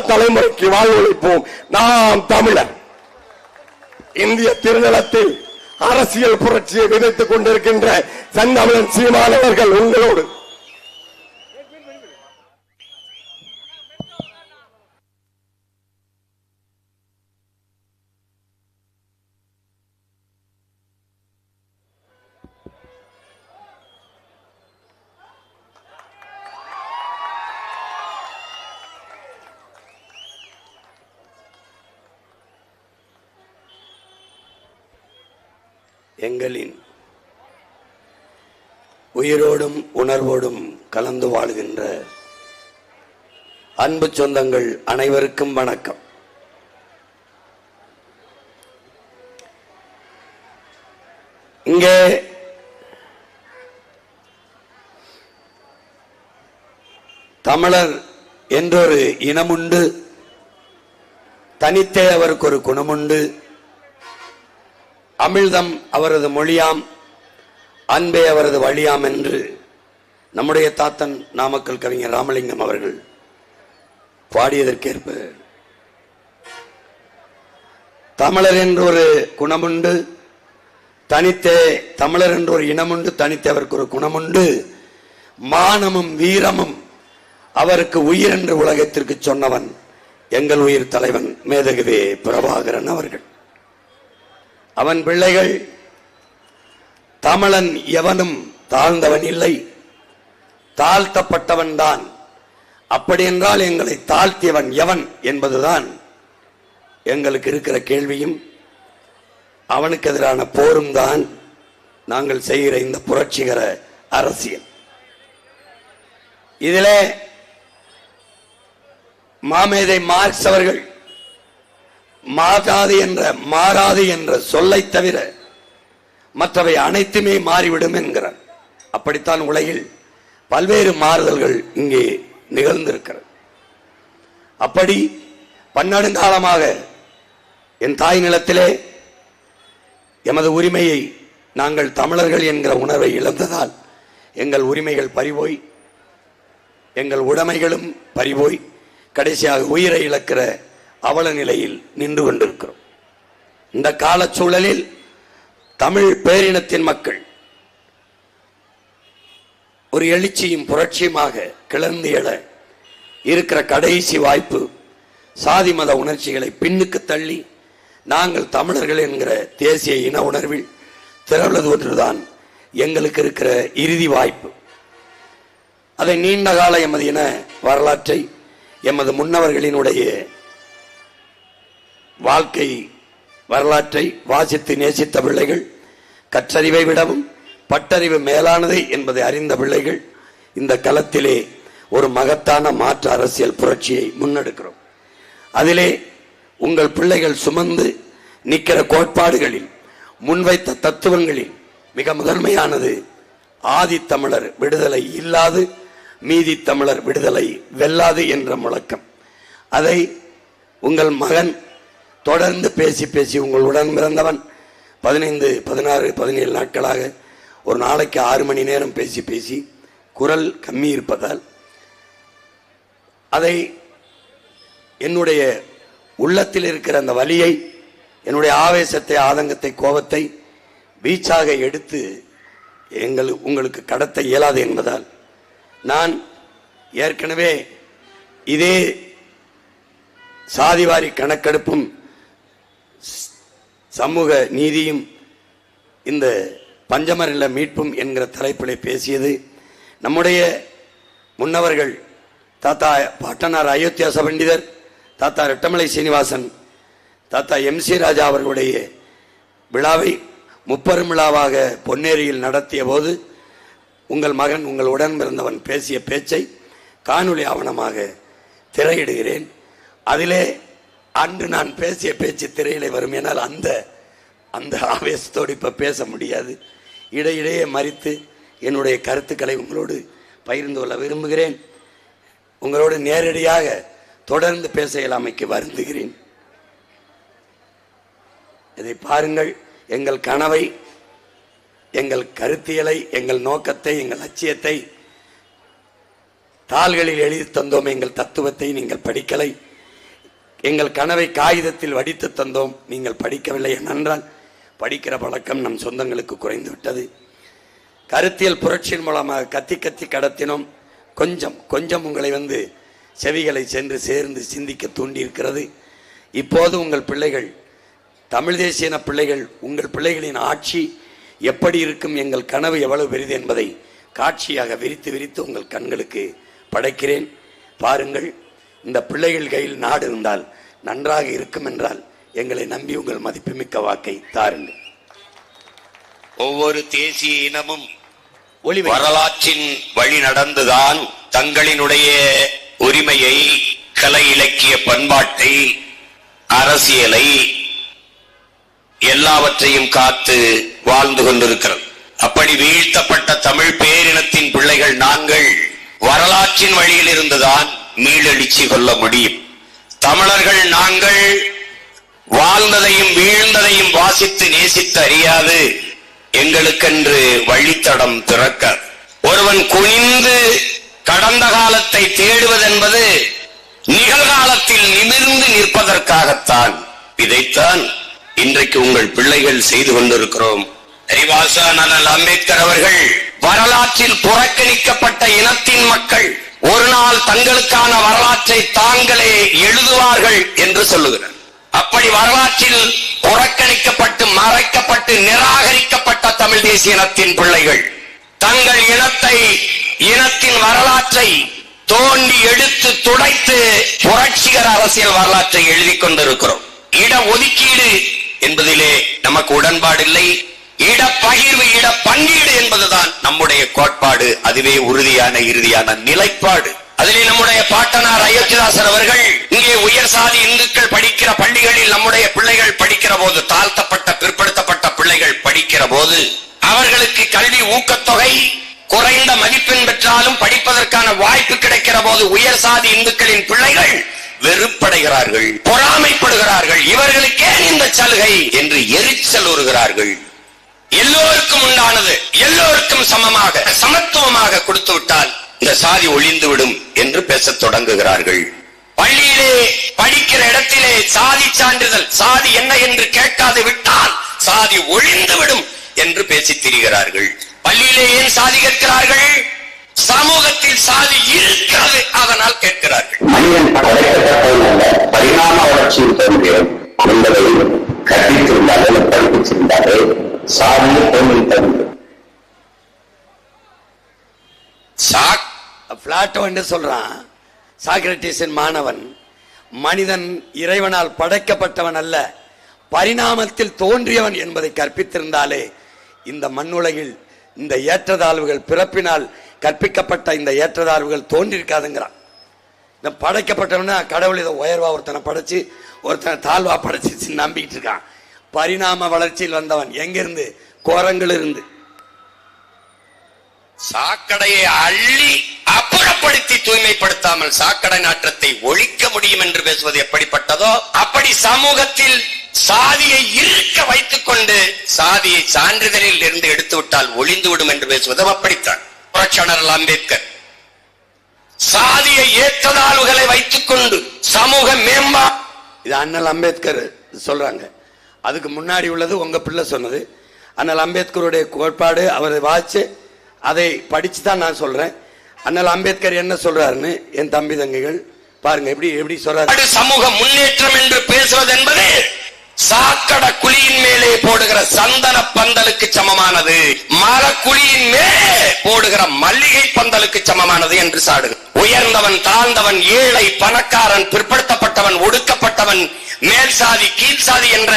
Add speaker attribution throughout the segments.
Speaker 1: தலைமுறைக்கு வாழ்வளிப்போம். நாம் தமிழர். இந்திய திருநிலத்தில் அரசியல் புரட்சியை விதைத்துக் கொண்டிருக்கின்ற செந்தமிழன் சீமானவர்கள் உங்களோடு
Speaker 2: எங்களின் உயிரோடும் உணர்வோடும் கலந்து வாழ்கின்ற அன்பு சொந்தங்கள் அனைவருக்கும் வணக்கம். இங்கே தமிழர் என்றொரு இனமுண்டு, தனித்தே அவருக்கு ஒரு குணமுண்டு. அமிழ்தம் அவரது மொழியாம், அன்பே அவரது வழியாம் என்று நம்முடைய தாத்தன் நாமக்கல் கவிஞர் ராமலிங்கம் அவர்கள் பாடியதற்கேற்ப தமிழர் என்று ஒரு குணமுண்டு, தனித்தே தமிழர் என்று ஒரு இனமுண்டு, தனித்தே அவருக்கு ஒரு குணமுண்டு. மானமும் வீரமும் அவருக்கு உயிர் என்று உலகத்திற்கு சொன்னவன் எங்கள் உயிர் தலைவன் மேதகுவே பிரபாகரன் அவர்கள். அவன் பிள்ளைகள் தமிழன் எவனும் தாழ்ந்தவன் இல்லை, தாழ்த்தப்பட்டவன் தான். அப்படி என்றால் எங்களை தாழ்த்தியவன் எவன் என்பதுதான் எங்களுக்கு இருக்கிற கேள்வியும் அவனுக்கு எதிரான போரும் தான் நாங்கள் செய்கிற இந்த புரட்சிகர அரசியல். இதிலே மாமேதை மார்க்ஸ் அவர்கள் மாறாது என்ற சொல்லை தவிர மற்றவை அனைத்துமே மாறிவிடும் என்கிறார். அப்படித்தான் உலகில் பல்வேறு மாறுதல்கள் இங்கே நிகழ்ந்திருக்கிறது. அப்படி பன்னெடுங்காலமாக என் தாய் நிலத்திலே எமது உரிமையை நாங்கள் தமிழர்கள் என்கிற உணர்வை இழந்ததால் எங்கள் உரிமைகள் பறிபோய், எங்கள் உடைமைகளும் பறிபோய், கடைசியாக உயிரை இழக்கிற அவல நிலையில் நின்று கொண்டிருக்கிறோம். இந்த கால சூழலில் தமிழ் பேரினத்தின் மக்கள் ஒரு எழுச்சியும் புரட்சியுமாக கிளர்ந்து எழ இருக்கிற கடைசி வாய்ப்பு சாதி மத உணர்ச்சிகளை பின்னுக்கு தள்ளி நாங்கள் தமிழர்கள் என்கிற தேசிய இன உணர்வில் திரள்வது ஒன்றுதான் எங்களுக்கு இருக்கிற இறுதி வாய்ப்பு. அதை நீண்ட கால எமது இன வரலாற்றை, எமது முன்னவர்களினுடைய வாழ்க்கை வரலாற்றை வாசித்து நேசித்த பிள்ளைகள், கற்றறிவை விடவும் பட்டறிவு மேலானது என்பதை அறிந்த பிள்ளைகள் இந்த களத்திலே ஒரு மகத்தான மாற்று அரசியல் புரட்சியை முன்னெடுக்கிறோம். அதிலே உங்கள் பிள்ளைகள் சுமந்து நிற்கிற கோட்பாடுகளில், முன்வைத்த தத்துவங்களில் மிக முதன்மையானது ஆதித்தமிழர் விடுதலை இல்லாது மீதி தமிழர் விடுதலை வெல்லாது என்ற முழக்கம். அதை உங்கள் மகன் தொடர்ந்து பேசி பேசி, உங்களுடன் பிறந்தவன் 15, 16, 17 நாட்களாக ஒரு நாளைக்கு 6 மணி நேரம் பேசி பேசி குரல் கம்மி இருப்பதால் அதை என்னுடைய உள்ளத்தில் இருக்கிற அந்த வலியை, என்னுடைய ஆவேசத்தை, ஆதங்கத்தை, கோபத்தை வீச்சாக எடுத்து உங்களுக்கு கடத்த இயலாது என்பதால் நான் ஏற்கனவே இதே சாதிவாரி கணக்கெடுப்பும் சமூக நீதியும் இந்த பஞ்சமரில மீட்பும் என்கிற தலைப்பிலே பேசியது நம்முடைய முன்னவர்கள் தாத்தா பாட்டனார் அயோத்தியாச பண்டிதர், தாத்தா ரெட்டமலை சீனிவாசன், தாத்தா MC ராஜா அவர்களுடைய விழாவை முப்பெரும் விழாவாக பொன்னேரியில் நடத்திய போது உங்கள் மகன், உங்கள் உடன் பிறந்தவன் பேசிய பேச்சை காணொளி ஆவணமாக திரையிடுகிறேன். அதிலே அன்று நான் பேசிய பேச்சு திரையிலே வரும். என்னால் அந்த ஆவேசத்தோடு இப்ப பேச முடியாது. இடையிடையே மறித்து என்னுடைய கருத்துக்களை உங்களோடு பகிர்ந்து கொள்ள விரும்புகிறேன். உங்களோடு நேரடியாக தொடர்ந்து பேச இயலாமைக்கு வருந்துகிறேன். இதை பாருங்கள். எங்கள் கனவை, எங்கள் கருத்தியலை, எங்கள் நோக்கத்தை, எங்கள் லட்சியத்தை தாள்களில் எழுதி தந்தோம். எங்கள் தத்துவத்தை நீங்கள் படிக்கலை. எங்கள் கனவை காகிதத்தில் வடித்து தந்தோம். நீங்கள் படிக்கவில்லை என்றால் படிக்கிற பழக்கம் நம் சொந்தங்களுக்கு குறைந்து விட்டது. கருத்தியல் புரட்சியின் மூலமாக கத்தி கத்தி கடத்தினோம். கொஞ்சம் கொஞ்சம் உங்களை செவிகளை சென்று சேர்ந்து சிந்திக்க தூண்டியிருக்கிறது. இப்போது உங்கள் பிள்ளைகள், தமிழ் தேசியன பிள்ளைகள், உங்கள் பிள்ளைகளின் ஆட்சி எப்படி இருக்கும், எங்கள் கனவு எவ்வளவு பெரிது என்பதை காட்சியாக விரித்து விரித்து உங்கள் கண்களுக்கு படைக்கிறேன். பாருங்கள், இந்த பிள்ளைகள் கையில் நாடு இருந்தால் நன்றாக இருக்கும் என்றால் எங்களை நம்பி உங்கள் மதிப்புமிக்க வாக்கை தாருங்கள்.
Speaker 3: ஒவ்வொரு தேசிய இனமும் வரலாற்றின் வழி நடந்துதான் தங்களினுடைய உரிமையை, கலை இலக்கிய பண்பாட்டை, அரசியலை எல்லாவற்றையும் காத்து வாழ்ந்து கொண்டிருக்கிறது. அப்படி வீழ்த்தப்பட்ட தமிழ் பேரினத்தின் பிள்ளைகள் நாங்கள் வரலாற்றின் வழியில் இருந்துதான் மீளெழுச்சி கொள்ள முடியும். தமிழர்கள் நாங்கள் வாழ்ந்ததையும் வீழ்ந்ததையும் வாசித்து நேசித்து அறியாது எங்களுக்கென்று வழித்தடம் திறக்க. ஒருவன் குனிந்து கடந்த காலத்தை தேடுவதென்பது நிகழ்காலத்தில் நிமிர்ந்து நிற்பதற்காகத்தான். இதைத்தான் இன்றைக்கு உங்கள் பிள்ளைகள் செய்து கொண்டிருக்கிறோம். அறிவாசான் அண்ணல் அம்பேத்கர் அவர்கள் வரலாற்றில் புறக்கணிக்கப்பட்ட இனத்தின் மக்கள் ஒரு நாள் தங்களுக்கான வரலாற்றை தாங்களே எழுதுவார்கள் என்று சொல்லுகிறார். அப்படி வரலாற்றில் புறக்கணிக்கப்பட்டு மறைக்கப்பட்டு நிராகரிக்கப்பட்ட தமிழ் தேசிய இனத்தின் பிள்ளைகள் தங்கள் இனத்தின் வரலாற்றை தோண்டி எடுத்து துடைத்து புரட்சிகர அரசியல் வரலாற்றை எழுதி கொண்டிருக்கிறோம். இட ஒதுக்கீடு என்பதிலே நமக்கு உடன்பாடில்லை. இடப்பகிர்வு, இட பங்கீடு என்பதுதான் நம்முடைய கோட்பாடு. அதுவே உறுதியான இறுதியான நிலைப்பாடு. அதிலே நம்முடைய பாட்டனார் அயோத்திதாசர் அவர்கள் இங்கே உயர் சாதி இந்துக்கள் படிக்கிற பள்ளிகளில் நம்முடைய பிள்ளைகள் படிக்கிற போது, தாழ்த்தப்பட்ட பிற்படுத்தப்பட்ட பிள்ளைகள் படிக்கிற போது அவர்களுக்கு கல்வி ஊக்கத்தொகை குறைந்த மதிப்பெண் பெற்றாலும் படிப்பதற்கான வாய்ப்பு கிடைக்கிற போது உயர் சாதி இந்துக்களின் பிள்ளைகள் வெறுப்படைகிறார்கள், பொறாமைப்படுகிறார்கள். இவர்களுக்கே இந்த சலுகை என்று எரிச்சல் உறுகிறார்கள். எல்லோருக்கும் உண்டானது எல்லோருக்கும் சமமாக சமத்துவமாக கொடுத்து விட்டால் இந்த சாதி ஒழிந்துவிடும் என்று பேசத் தொடங்குகிறார்கள். பள்ளியிலே படிக்கிற இடத்திலே சாதி சான்றிதழ், சாதி என்ன என்று கேட்காது விட்டால் சாதி ஒழிந்துவிடும் என்று பேசித் திரிகிறார்கள். பள்ளியிலே ஏன் சாதி கேட்கிறார்கள்? சமூகத்தில் சாதி இருக்கிறது, அதனால் கேட்கிறார்கள்.
Speaker 4: மனிதன் பரிணாம வளர்ச்சியில் தோன்றியது என்பதை கற்பித்திருந்தாலே, படிப்பிச்சிருந்தாலே சாதியை தோன்றித்தது.
Speaker 2: பிளாட்டோ என்று சொல்றான், சாக்ரட்டிஸின் மாணவன், மனிதன் இறைவனால் படைக்கப்பட்டவன் அல்ல, பரிணாமத்தில் தோன்றியவன் என்பதை கற்பித்திருந்தாலே இந்த மண்ணுலகில் இந்த ஏற்றதாழ்வுகள், பிறப்பினால் கற்பிக்கப்பட்ட இந்த ஏற்றதாழ்வுகள் தோன்றிருக்காதுங்கிறான். இந்த படைக்கப்பட்டவனா கடவுள் இதை உயர்வா ஒருத்தனை படைச்சு ஒருத்தனை தாழ்வா படைச்சு நம்பிக்கிட்டு இருக்கான். பரிணாம வளர்ச்சியில் வந்தவன் எங்கிருந்து? கோரங்கள் இருந்து.
Speaker 3: சாக்கடையை அள்ளி அப்புறப்படுத்தி தூய்மைப்படுத்தாமல் சாக்கடை நாற்றத்தை ஒழிக்க முடியும் என்று பேசுவது எப்படிப்பட்டதோ அப்படி சமூகத்தில் சாதியை இருக்க வைத்துக் கொண்டு சாதியை சான்றிதழில் இருந்து எடுத்து விட்டால் ஒளிந்துவிடும் என்று பேசுவது அப்படித்தான். புரட்சியாளர் அம்பேத்கர் சாதியை ஏற்றதாழ்வுகளை வைத்துக் கொண்டு சமூக மேம்பா,
Speaker 2: இது அண்ணல் அம்பேத்கர் சொல்றாங்க. அதுக்கு முன்னாடி உள்ளது உங்க பிள்ளை சொன்னது. அண்ணல் அம்பேத்கருடைய கோட்பாடு அவரை வாச்சு அதை படிச்சு தான் நான் சொல்றேன். அண்ணல் அம்பேத்கர் என்ன சொல்றாருன்னு என் தம்பி தங்கைகள் பாருங்க எப்படி சொல்றாரு.
Speaker 3: சமூக முன்னேற்றம் என்று பேசுவது என்பது சாக்கட குழியின் மேலே போடுகிற சந்தன பந்தலுக்கு சமமானது, மரக்குழியின் மேலே போடுகிற மல்லிகை பந்தலுக்கு சமமானது என்று சாடு. உயர்ந்தவன் தாழ்ந்தவன், ஏழை பணக்காரன், பிற்படுத்தப்பட்டவன் ஒடுக்கப்பட்டவன், மேல் சாதி கீழ் சாதி என்ற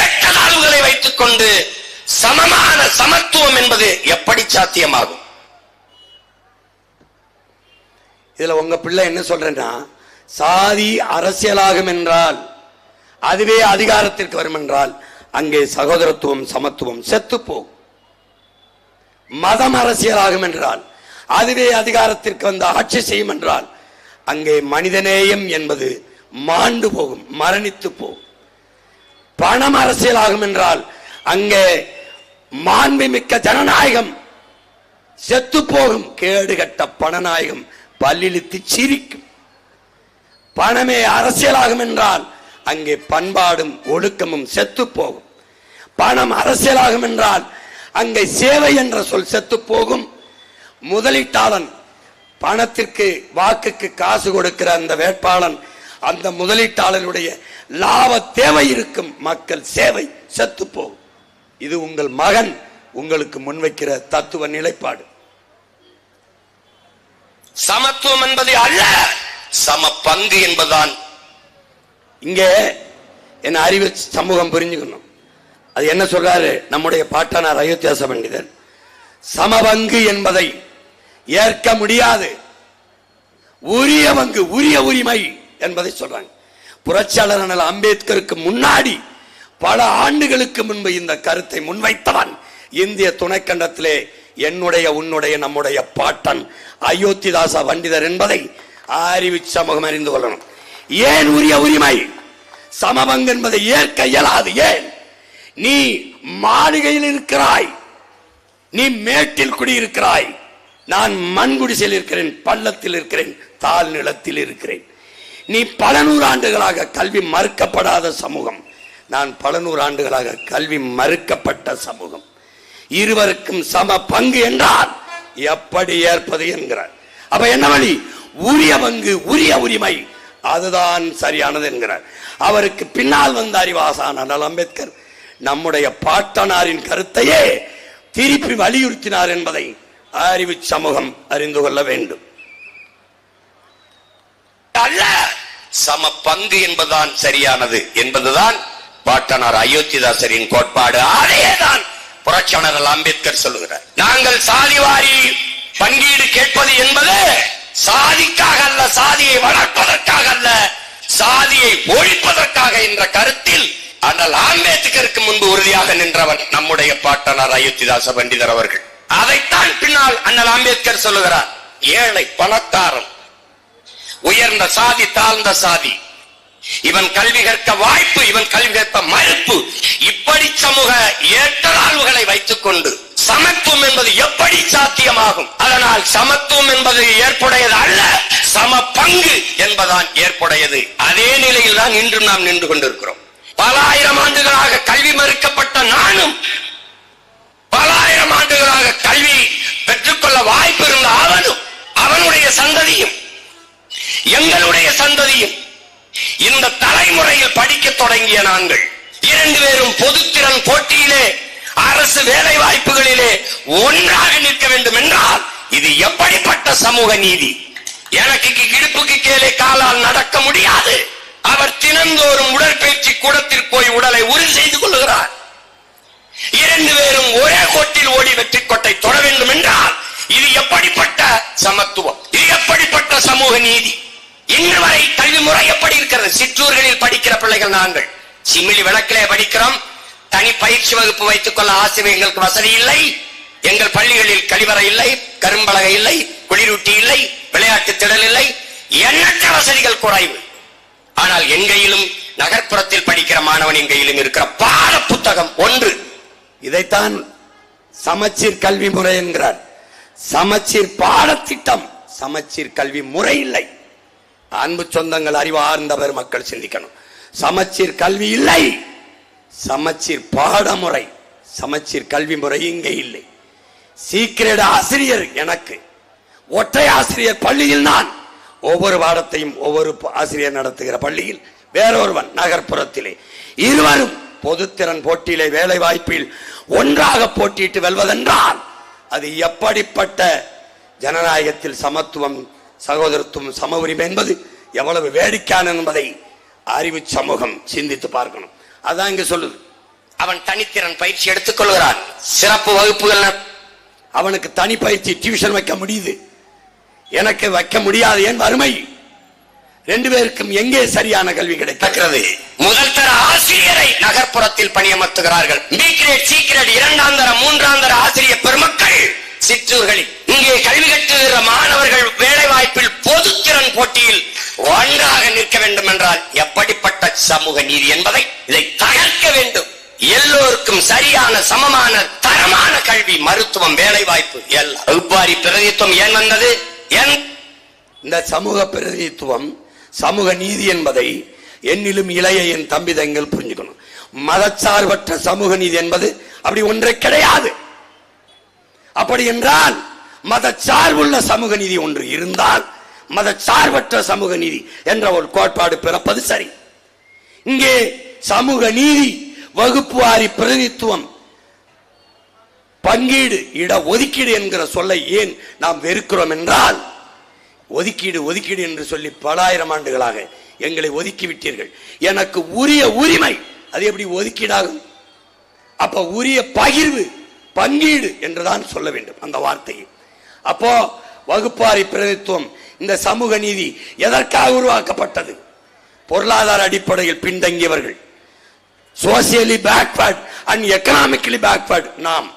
Speaker 3: ஏற்றதாழ்வுகளை வைத்துக் கொண்டு சமமான சமத்துவம் என்பது எப்படி சாத்தியமாகும்?
Speaker 2: இதுல உங்க பிள்ளை என்ன சொல்றேன்னா, சாதி அரசியலாகும் என்றால், அதுவே அதிகாரத்திற்கு வரும் என்றால் அங்கே சகோதரத்துவம் சமத்துவம் செத்து போகும். மதம் அரசியலாகும் என்றால், அதுவே அதிகாரத்திற்கு வந்து ஆட்சி செய்யும் என்றால் அங்கே மனிதநேயம் என்பது மாண்டு போகும், மரணித்து போகும். பணம் அரசியலாகும் என்றால் அங்கே மாண்புமிக்க ஜனநாயகம் செத்து போகும். கேடுகட்ட பணநாயகம் பல்லிழித்து சிரிக்கும். பணமே அரசியலாகும் என்றால் அங்கே பண்பாடும் ஒழுக்கமும் செத்து போகும். பணம் அரசியலாகும் என்றால் அங்கே சேவை என்ற சொல் செத்து போகும். முதலீட்டாளன் பணத்திற்கு வாக்குக்கு காசு கொடுக்கிற அந்த வேட்பாளன், அந்த முதலீட்டாளனுடைய லாப தேவை இருக்கும், மக்கள் சேவை செத்து போகும். இது உங்கள் மகன் உங்களுக்கு முன்வைக்கிற தத்துவ நிலைப்பாடு.
Speaker 3: சமத்துவம் என்பது அல்ல, சம பங்கு என்பதுதான்.
Speaker 2: இங்கே என்ன அறிவு சமூகம் புரிஞ்சுக்கணும். அது என்ன சொல்றாரு நம்முடைய பாட்டனார் அயோத்தியாச பண்டிதர்? சமபங்கு என்பதை ஏற்க முடியாது, உரிய பங்கு, உரிய உரிமை என்பதை சொல்றாங்க. புரட்சியாளர் அண்ணல் அம்பேத்கருக்கு முன்னாடி பல ஆண்டுகளுக்கு முன்பு இந்த கருத்தை முன்வைத்தவன் இந்திய துணைக்கண்டத்திலே என்னுடைய, உன்னுடைய, நம்முடைய பாட்டன் அயோத்திதாச பண்டிதர் என்பதை அறிவு சமூகம் அறிந்து கொள்ளணும். ஏன் உரிய உரிமை? சமபங்கு என்பதை ஏற்க இயலாது. ஏன்? நீ மாளிகையில் இருக்கிறாய், நீ மேட்டில் குடியிருக்கிறாய், நான் மண் குடிசையில் இருக்கிறேன், பள்ளத்தில் இருக்கிறேன், தாழ் நிலத்தில் இருக்கிறேன். நீ பல நூறாண்டுகளாக கல்வி மறுக்கப்படாத சமூகம், நான் பல நூறாண்டுகளாக கல்வி மறுக்கப்பட்ட சமூகம். இருவருக்கும் சம பங்கு என்றால் எப்படி ஏற்பது என்கிறார். அப்ப என்ன வழி? உரிய பங்கு, உரிய உரிமை, அதுதான் சரியானது என்கிறார். அவருக்கு பின்னால் வந்த அறிவாசான் அண்ணல் அம்பேத்கர் நம்முடைய பாட்டனாரின் கருத்தையே திருப்பி வலியுறுத்தினார் என்பதை அறிவு சமூகம் அறிந்து கொள்ள வேண்டும்.
Speaker 3: அல்ல, சம பங்கு என்பதுதான் சரியானது என்பதுதான் பாட்டனார் அயோத்திதாசரின் கோட்பாடு. அதையேதான் புரட்சியாளர் அம்பேத்கர் சொல்லுகிறார். நாங்கள் சாதிவாரி பங்கீடு கேட்பது என்பது சாதிக்காக அல்ல, சாதியை வளர்ப்பதற்காக அல்ல, சாதியை ஒழிப்பதற்காக என்ற கருத்தில் அண்ணல் அம்பேத்கருக்கு முன்பு உறுதியாக நின்றவன் நம்முடைய பாட்டனார் அயோத்திதாச பண்டிதர் அவர்கள். அதைத்தான் பின்னால் அண்ணல் அம்பேத்கர் சொல்லுகிறார். ஏழை பணக்காரன், உயர்ந்த சாதி தாழ்ந்த சாதி, இவன் கல்வி கற்க வாய்ப்பு, இவன் கல்வி கற்க மறுப்பு, இப்படி சமூக ஏற்றத்தாழ்வுகளை வைத்துக் கொண்டு சமத்துவம் என்பது எப்படி சாத்தியமாகும்? அதனால் சமத்துவம் என்பது ஏற்புடையது அல்ல, சம பங்கு என்பதான் ஏற்புடையது. அதே நிலையில் தான் இன்றும் நாம் நின்று கொண்டிருக்கிறோம். பல ஆயிரம் ஆண்டுகளாக கல்வி மறுக்கப்பட்ட நானும், பல ஆயிரம் ஆண்டுகளாக கல்வி பெற்றுக்கொள்ள வாய்ப்பு இருந்த அவனும், அவனுடைய சந்ததியும், எங்களுடைய சந்ததியும், இந்த தலைமுறையில் படிக்க தொடங்கிய நாங்கள் இரண்டு பேரும் பொதுத்திறன் போட்டியிலே, அரசு வேலை வாய்ப்புகளிலே ஒன்றாக நிற்க வேண்டும் என்றால் இது எப்படிப்பட்ட சமூக நீதி? எனக்கு இடுப்புக்கு கீழே காலால் நடக்க முடியாது, அவர் தினந்தோறும் உடற்பயிற்சி கூடத்திற்கு போய் உடலை உறுதி செய்து கொள்கிறார். இரண்டு பேரும் ஒரே கோட்டில் ஓடி வெற்றி கோட்டை தொட வேண்டும் என்றால் இது எப்படிப்பட்ட சமத்துவம்? இது எப்படிப்பட்ட சமூக நீதி? இன்று வரை கல்வி முறை எப்படி இருக்கிறது? சிற்றூர்களில் படிக்கிற பிள்ளைகள் நாங்கள் சிமிழி விளக்கிலே படிக்கிறோம். தனி பயிற்சி வகுப்பு வைத்துக் கொள்ள ஆசிரியர் எங்களுக்கு வசதி இல்லை. எங்கள் பள்ளிகளில் கழிவறை இல்லை, கரும்பலகை இல்லை, குளிரூட்டி இல்லை, விளையாட்டு திடல் இல்லை, எண்ணற்ற வசதிகள் குறைவு. ஆனால் எங்கையிலும் நகர்ப்புறத்தில் படிக்கிற மாணவன் எங்கையிலும் இருக்கிற பாட புத்தகம் ஒன்று.
Speaker 2: இதைத்தான் சமச்சீர் கல்வி முறை என்கிறார். சமச்சீர் பாடத்திட்டம், சமச்சீர் கல்வி முறை இல்லை. அன்பு சொந்தங்கள், அறிவார்ந்தவர் மக்கள் சிந்திக்கணும். சமச்சீர் கல்வி இல்லை, சமச்சீர் பாடமுறை, சமச்சீர் கல்வி முறை இங்கே இல்லை. சீக்கிரட் ஆசிரியர் எனக்கு, ஒற்றை ஆசிரியர் பள்ளியில் நான், ஒவ்வொரு பாடத்தையும் ஒவ்வொரு ஆசிரியர் நடத்துகிற பள்ளியில் வேறொருவன் நகர்ப்புறத்திலே, இருவரும் பொதுத்திறன் போட்டியிலே வேலை வாய்ப்பில் ஒன்றாக போட்டியிட்டு வெல்வதென்றால் அது எப்படிப்பட்ட ஜனநாயகத்தில் சமத்துவம், சகோதரத்துவம், சம உரிமை என்பது எவ்வளவு வேடிக்கையான என்பதை அறிவு சமூகம் சிந்தித்து பார்க்கணும். அதான் இங்க சொல்லுது.
Speaker 3: அவன் தனித்திறன் பயிற்சி எடுத்துக் கொள்கிறான், சிறப்பு வகுப்புகள்,
Speaker 2: அவனுக்கு தனி பயிற்சி டியூஷன் வைக்க முடியுது, எனக்கு வைக்க முடியாது. ஏன்? வறுமை. ரெண்டு பேருக்கும் எங்கே சரியான கல்வி கிடைக்கிறது?
Speaker 3: முதல் தர ஆசிரியரை நகர்ப்புறத்தில் பணியமர்த்துகிறார்கள். பி கிரேட், சி கிரேட், இரண்டாம் தர, மூன்றாம் தர ஆசிரியர் பெருமக்கள் சிற்றூர்களில். இங்கே கல்வி கற்றுகிற மாணவர்கள் வேலை வாய்ப்பில் பொதுத்திறன் போட்டியில் ஒன்றாக நிற்க வேண்டும் என்றால் எப்படிப்பட்ட சமூக நீதி என்பதை இதை தகர்க்க வேண்டும். எல்லோருக்கும் சரியான சமமான தரமான கல்வி, மருத்துவம், வேலை வாய்ப்பு எல்லாம். வகுப்பாரி பிரதிநிதித்துவம் ஏன் வந்தது?
Speaker 2: இந்த சமூக பிரதிநிதித்துவம் சமூக நீதி என்பதை என்னிலும் இளைய என் தம்பி தங்கள் புரிஞ்சுக்கணும். மதச்சார்பற்ற சமூக நீதி என்பது அப்படி ஒன்றே கிடையாது. அப்படி என்றால் மதச்சார்புள்ள சமூக நீதி ஒன்று இருந்தால் மதச்சார்பற்ற சமூக நீதி என்ற ஒரு கோட்பாடு பிறப்பது சரி. இங்கே சமூக நீதி, வகுப்பு வாரி பிரதிநிதித்துவம், பங்கீடு, இட ஒதுக்கீடு என்கிற சொல்லை ஏன் நாம் வெறுக்கிறோம் என்றால், ஒதுக்கீடு ஒதுக்கீடு என்று சொல்லி பல ஆயிரம் ஆண்டுகளாக எங்களை ஒதுக்கி விட்டீர்கள். எனக்கு உரிய உரிமை, அது எப்படி ஒதுக்கீடாகும்? அப்ப உரிய பகிர்வு, பங்கீடு என்றுதான் சொல்ல வேண்டும் அந்த வார்த்தையை. அப்போ வகுப்பாரி பிரதிநிதித்துவம், இந்த சமூக நீதி எதற்காக உருவாக்கப்பட்டது? பொருளாதார அடிப்படையில் பின்தங்கியவர்கள், socially backward and economically backward நாம்,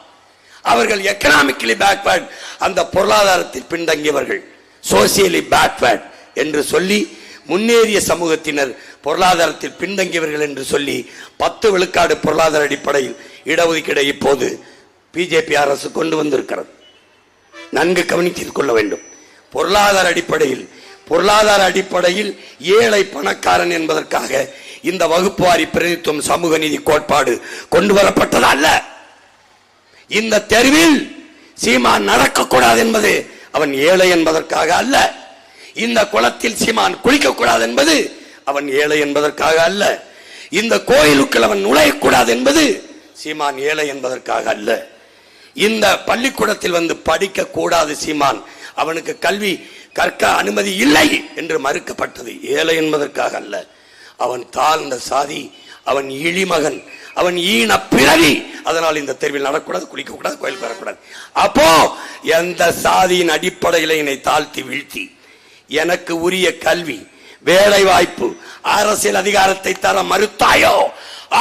Speaker 2: அவர்கள் எக்கனாமிக்கலி பேக்வர்ட், அந்த பொருளாதாரத்தில் பின்தங்கியவர்கள் சோசியலி பேக்வர்ட் என்று சொல்லி, முன்னேறிய சமூகத்தினர் பொருளாதாரத்தில் பின்தங்கியவர்கள் என்று சொல்லி 10 விழுக்காடு பொருளாதார அடிப்படையில் இடஒதுக்கீடை இப்போது பிஜேபி அரசு கொண்டு வந்திருக்கிறது. நன்கு கவனித்துக் கொள்ள வேண்டும். பொருளாதார அடிப்படையில் ஏழை பணக்காரன் என்பதற்காக இந்த வகுப்புவாரி பிரதிநிதித்துவம் சமூக நீதி கோட்பாடு கொண்டு வரப்பட்டது அல்ல. இந்த தெருவில் சீமான் நடக்கக்கூடாது என்பது அவன் ஏழை என்பதற்காக அல்ல. இந்த குளத்தில் சீமான் குளிக்கக்கூடாது என்பது அவன் ஏழை என்பதற்காக அல்ல. இந்த கோயிலுக்குள் அவன் நுழையக்கூடாது என்பது சீமான் ஏழை என்பதற்காக அல்ல. இந்த பள்ளிக்கூடத்தில் வந்து படிக்க கூடாது சீமான், அவனுக்கு கல்வி கற்க அனுமதி இல்லை என்று மறுக்கப்பட்டது ஏழை என்பதற்காக அல்ல. அவன் தாழ்ந்த சாதி, அவன் இழிமகன், அவன் ஈன பிறவி, அதனால் இந்த தெருவில் நடக்கூடாது, குளிக்கக்கூடாது, கோயில் பெறக்கூடாது. அப்போ எந்த சாதியின் அடிப்படையில் என்னை தாழ்த்தி வீழ்த்தி எனக்கு உரிய கல்வி, வேலை வாய்ப்பு, அரசியல் அதிகாரத்தை தர மறுத்தாயோ,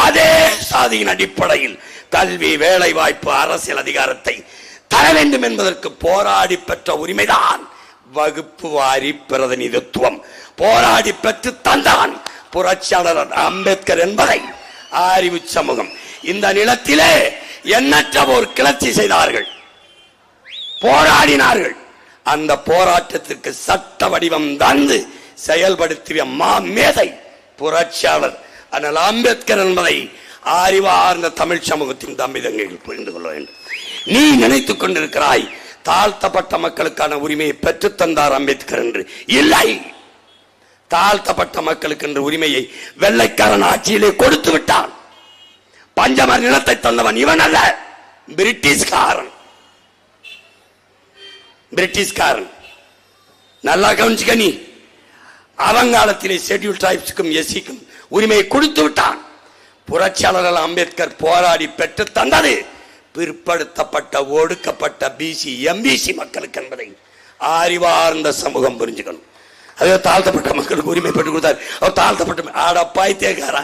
Speaker 2: அதே சாதியின் அடிப்படையில் கல்வி, வேலை வாய்ப்பு, அரசியல் அதிகாரத்தை தர வேண்டும் என்பதற்கு போராடி பெற்ற உரிமைதான் வகுப்பு வாரி பிரதிநிதித்துவம். போராடி பெற்று தந்தான் புரட்சியாளர் அம்பேத்கர் என்பதை அறிவு சமூகம் இந்த நிலத்திலே எண்ணற்ற ஒரு கிளர்ச்சி செய்தார்கள், போராடினார்கள். அந்த போராட்டத்திற்கு சட்ட வடிவம் தந்து செயல்படுத்திய மாமேதை புரட்சியாளர் அண்ணல் அம்பேத்கர் என்பதை அறிவார்ந்த தமிழ் சமூகத்தின் தம்பிதங்கள் புரிந்து கொள்ள வேண்டும். நீ நினைத்துக் கொண்டிருக்கிறாய் தாழ்த்தப்பட்ட மக்களுக்கான உரிமையை பெற்று தந்தார் அம்பேத்கர் என்று. இல்லை, தாழ்த்தப்பட்ட மக்களுக்கு என்ற உரிமையை வெள்ளைக்காரன் ஆட்சியிலே கொடுத்து விட்டான். பஞ்சமர் நிலத்தை தந்தவன் இவன் அல்ல, பிரிட்டிஷ்காரன். நல்லா கவனிச்சுக்க. நீ அவங்காலத்திலே ஷெட்யூல் டிரைப்ஸுக்கும் எஸ்சிக்கும் உரிமையை கொடுத்து விட்டான். புரட்சியாளர் அம்பேத்கர் போராடி பெற்று தந்தது பிற்படுத்தப்பட்ட ஒடுக்கப்பட்ட பிசி எம்பிசி மக்களுக்கு என்பதை அறிவார்ந்த சமூகம் புரிஞ்சுக்கணும். அதே தாழ்த்தப்பட்ட மக்களுக்கு உரிமை பெற்றுக் கொடுத்தார். அவர் தாழ்த்தப்பட்ட ஆடப்பாய் தேக்காரா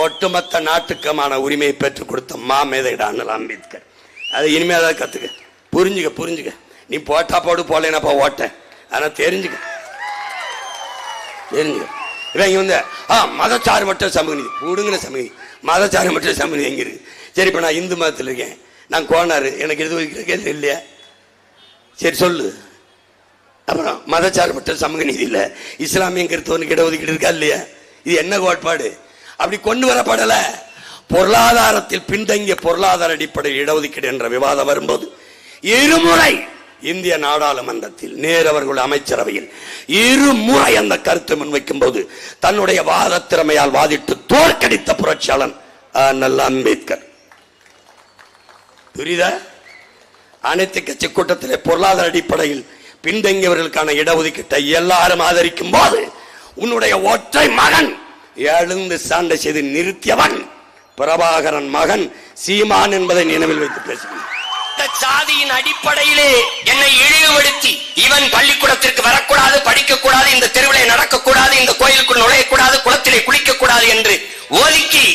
Speaker 2: ஒட்டுமொத்த நாட்டுக்கமான உரிமையை பெற்றுக் கொடுத்த மாமேதைடா அண்ணல் அம்பேத்கர். அதை இனிமேல் அதை கத்துக்க, புரிஞ்சுக்க. நீ போட்டா போடு, போலேனாப்பா ஓட்ட, ஆனா தெரிஞ்சுக்க. இவங்க வந்து மதச்சார்பற்ற சமூக நீதி கூடுங்கிற சமூக நீதி, மதச்சார்பற்ற சமூக நீதி எங்க இருக்கு? சரி, இப்ப நான் இந்து மதத்தில் இருக்கேன், நான் கோனாரு, எனக்கு எது வைக்கிறேன் இல்லையா? சரி சொல்லு. அப்புறம் மதச்சார்பற்ற சமூக நீதி இல்ல, இஸ்லாமிய கிறிஸ்தவனுக்கு இடஒதுக்கீடு இருக்கா இல்லையா? இது என்ன கோட்பாடு? அப்படி கொண்டு வரப்படல. பொருளாதாரத்தில் பின்தங்கிய பொருளாதார அடிப்படையில் இடஒதுக்கீடு என்ற விவாதம் வரும்போது இருமுறை இந்திய நாடாளுமன்றத்தில் நேரு அவர்கள் அமைச்சரவையில் இருமுறை அந்த கருத்தை முன்வைக்கும் போது தன்னுடைய வாத திறமையால் வாதிட்டு தோற்கடித்த புரட்சியாளன் அண்ணல் அம்பேத்கர். புரியுதா? அனைத்து கட்சி கூட்டத்திலே பொருளாதார அடிப்படையில் பின்தங்கியவர்களுக்கான இடஒதுக்கீட்டை எல்லாரும் ஆதரிக்கும் போது உன்னுடைய ஒற்றை மகன் எழுந்து சாண்டை செய்து நிறுத்தியவன் பிரபாகரன் மகன் சீமான் என்பதை நினைவில் வைத்து பேசுகிறேன்.
Speaker 3: சாதியின் அடிப்படையிலே என்னை இழிவுபடுத்தி இவன் பள்ளிக்கூடத்திற்கு வரக்கூடாது, படிக்கக்கூடாது, இந்த தெருவிலே நடக்கக்கூடாது, இந்த கோயிலுக்குள் நுழையக்கூடாது, குளத்திலே குளிக்கக்கூடாது என்று ஒதுக்கி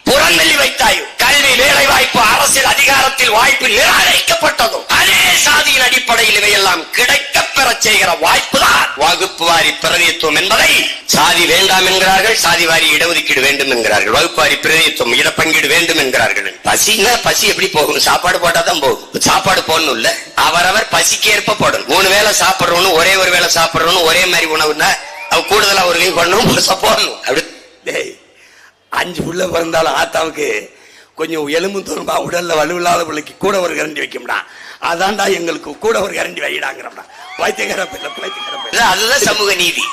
Speaker 3: புறந்தள்ளி வைத்தாய். கல்வி, வேலை வாய்ப்பு, அரசியல் அதிகாரத்தில் வாய்ப்பு நிராகரிக்கப்பட்டதும் அதே சாதியின் அடிப்படையில் இவையெல்லாம் கிடைக்க பெற செய்கிற வாய்ப்பு தான் வகுப்பு வாரி பிரதிநிதித்துவம் என்பதை சாதி வேண்டாம் என்கிறார்கள், சாதி வாரி இடஒதுக்கீடு வேண்டும் என்கிறார்கள், வகுப்பு வாரி பிரதிநிதித்துவம் இடப்பங்கீடு வேண்டும் என்கிறார்கள். பசினா பசி எப்படி போகும்? சாப்பாடு போட்டாதான் போகும். சாப்பாடு போடணும் இல்ல, அவரவர் பசிக்கு ஏற்ப போடணும். 3 வேளை சாப்பிடறவனு ஒரே ஒரு வேளை சாப்பிடறவனு ஒரே மாதிரி உணவுன்னா அவ கூடுதலா ஒரு கை கொண்டணும் போடணும். அப்படி
Speaker 2: 5 புள்ள பிறந்தாலும் ஆத்தாவுக்கு கொஞ்சம் எலும்பு தோணும்பா, உடல்ல வலுவில்லாத பிள்ளைக்கு கூட ஒரு கரண்டி வைக்கும்டா. அதான்டா எங்களுக்கு கூட ஒரு கரண்டி வைடாங்கிறா. பைத்தியக்கார பிள்ளை, பைத்தியக்கார பிள்ளை.
Speaker 3: அதுதான் சமூக நீதி.